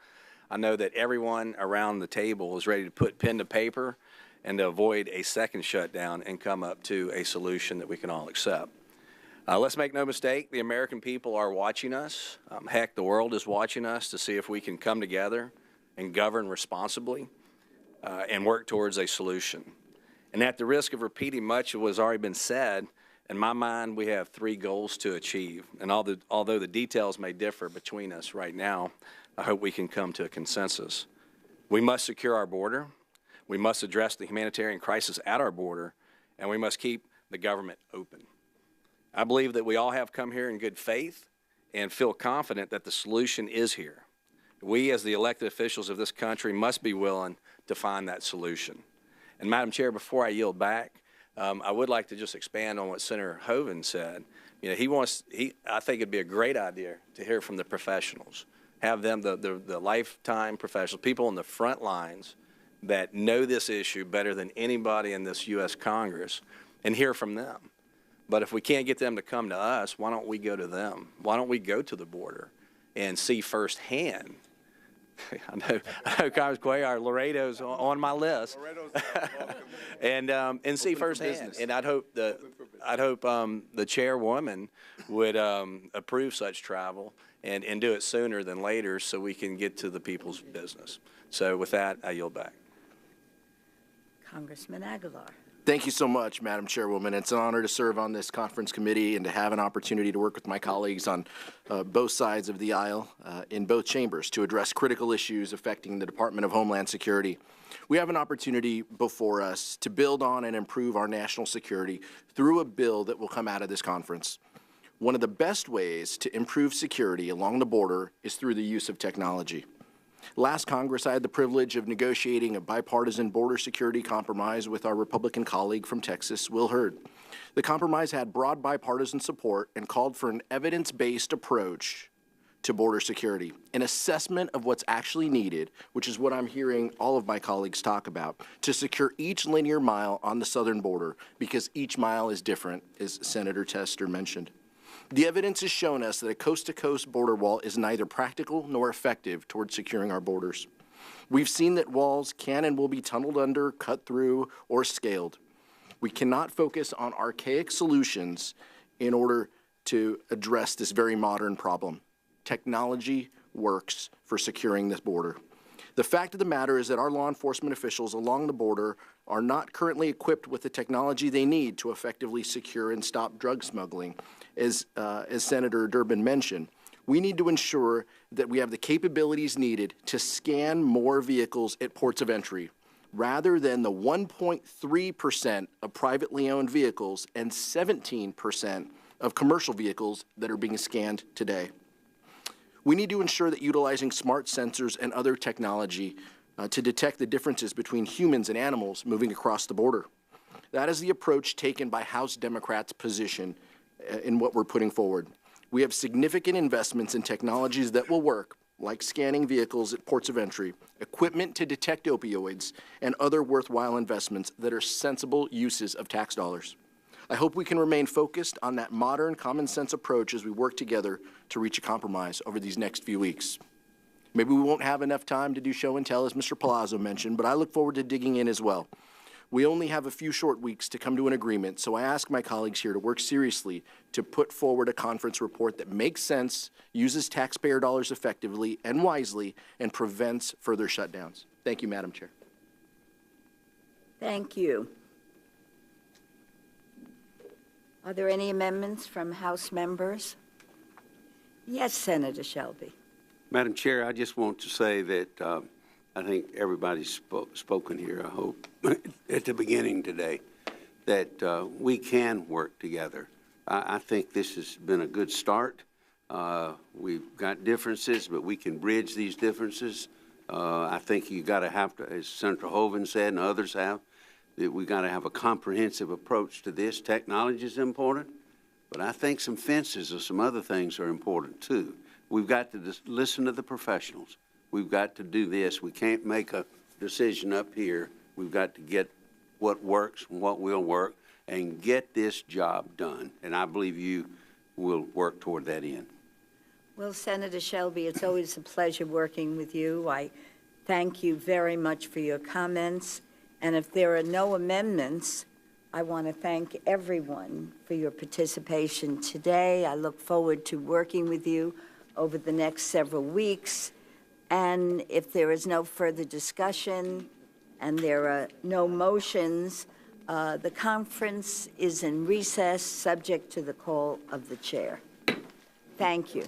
Speaker 7: I know that everyone around the table is ready to put pen to paper and to avoid a second shutdown and come up to a solution that we can all accept. Let's make no mistake, the American people are watching us. Heck, the world is watching us to see if we can come together and govern responsibly and work towards a solution. And at the risk of repeating much of what has already been said, in my mind, we have 3 goals to achieve. And although the details may differ between us right now, I hope we can come to a consensus. We must secure our border. We must address the humanitarian crisis at our border, and we must keep the government open. I believe that we all have come here in good faith and feel confident that the solution is here. We, as the elected officials of this country, must be willing to find that solution. And Madam Chair, before I yield back, I would like to just expand on what Senator Hoeven said. You know, I think it'd be a great idea to hear from the professionals, have them, the lifetime professionals, people on the front lines that know this issue better than anybody in this U.S. Congress, and hear from them. But if we can't get them to come to us, why don't we go to them? Why don't we go to the border and see firsthand? I know Congressman Cuellar, Laredo's on my list, and see firsthand. And I'd hope the chairwoman would approve such travel and do it sooner than later, so we can get to the people's business. So with that, I yield back.
Speaker 14: Congressman Aguilar.
Speaker 22: Thank you so much, Madam Chairwoman. It's an honor to serve on this conference committee and to have an opportunity to work with my colleagues on both sides of the aisle in both chambers to address critical issues affecting the Department of Homeland Security. We have an opportunity before us to build on and improve our national security through a bill that will come out of this conference. One of the best ways to improve security along the border is through the use of technology. Last Congress, I had the privilege of negotiating a bipartisan border security compromise with our Republican colleague from Texas, Will Hurd. The compromise had broad bipartisan support and called for an evidence-based approach to border security, an assessment of what's actually needed, which is what I'm hearing all of my colleagues talk about, to secure each linear mile on the southern border, because each mile is different, as Senator Tester mentioned. The evidence has shown us that a coast-to-coast border wall is neither practical nor effective towards securing our borders. We've seen that walls can and will be tunneled under, cut through, or scaled. We cannot focus on archaic solutions in order to address this very modern problem. Technology works for securing this border. The fact of the matter is that our law enforcement officials along the border are not currently equipped with the technology they need to effectively secure and stop drug smuggling, as Senator Durbin mentioned. We need to ensure that we have the capabilities needed to scan more vehicles at ports of entry, rather than the 1.3% of privately owned vehicles and 17% of commercial vehicles that are being scanned today. We need to ensure that utilizing smart sensors and other technology to detect the differences between humans and animals moving across the border. That is the approach taken by House Democrats' position in what we're putting forward. We have significant investments in technologies that will work, like scanning vehicles at ports of entry, equipment to detect opioids, and other worthwhile investments that are sensible uses of tax dollars. I hope we can remain focused on that modern, common-sense approach as we work together to reach a compromise over these next few weeks. Maybe we won't have enough time to do show and tell, as Mr. Palazzo mentioned, but I look forward to digging in as well. We only have a few short weeks to come to an agreement, so I ask my colleagues here to work seriously to put forward a conference report that makes sense, uses taxpayer dollars effectively and wisely, and prevents further shutdowns. Thank you, Madam Chair.
Speaker 14: Thank you. Are there any amendments from House members? Yes, Senator Shelby.
Speaker 6: Madam Chair, I just want to say that I think everybody's spoken here, I hope, at the beginning today, that we can work together. I think this has been a good start. We've got differences, but we can bridge these differences. I think you got to have to, as Senator Hoven said and others have, that we got to have a comprehensive approach to this. Technology is important, but I think some fences or some other things are important too. We've got to listen to the professionals. We've got to do this. We can't make a decision up here. We've got to get what works and what will work and get this job done. And I believe you will work toward that end.
Speaker 14: Well, Senator Shelby, it's always a pleasure working with you. I thank you very much for your comments. And if there are no amendments, I want to thank everyone for your participation today. I look forward to working with you over the next several weeks. And if there is no further discussion and there are no motions, the conference is in recess, subject to the call of the chair. Thank you.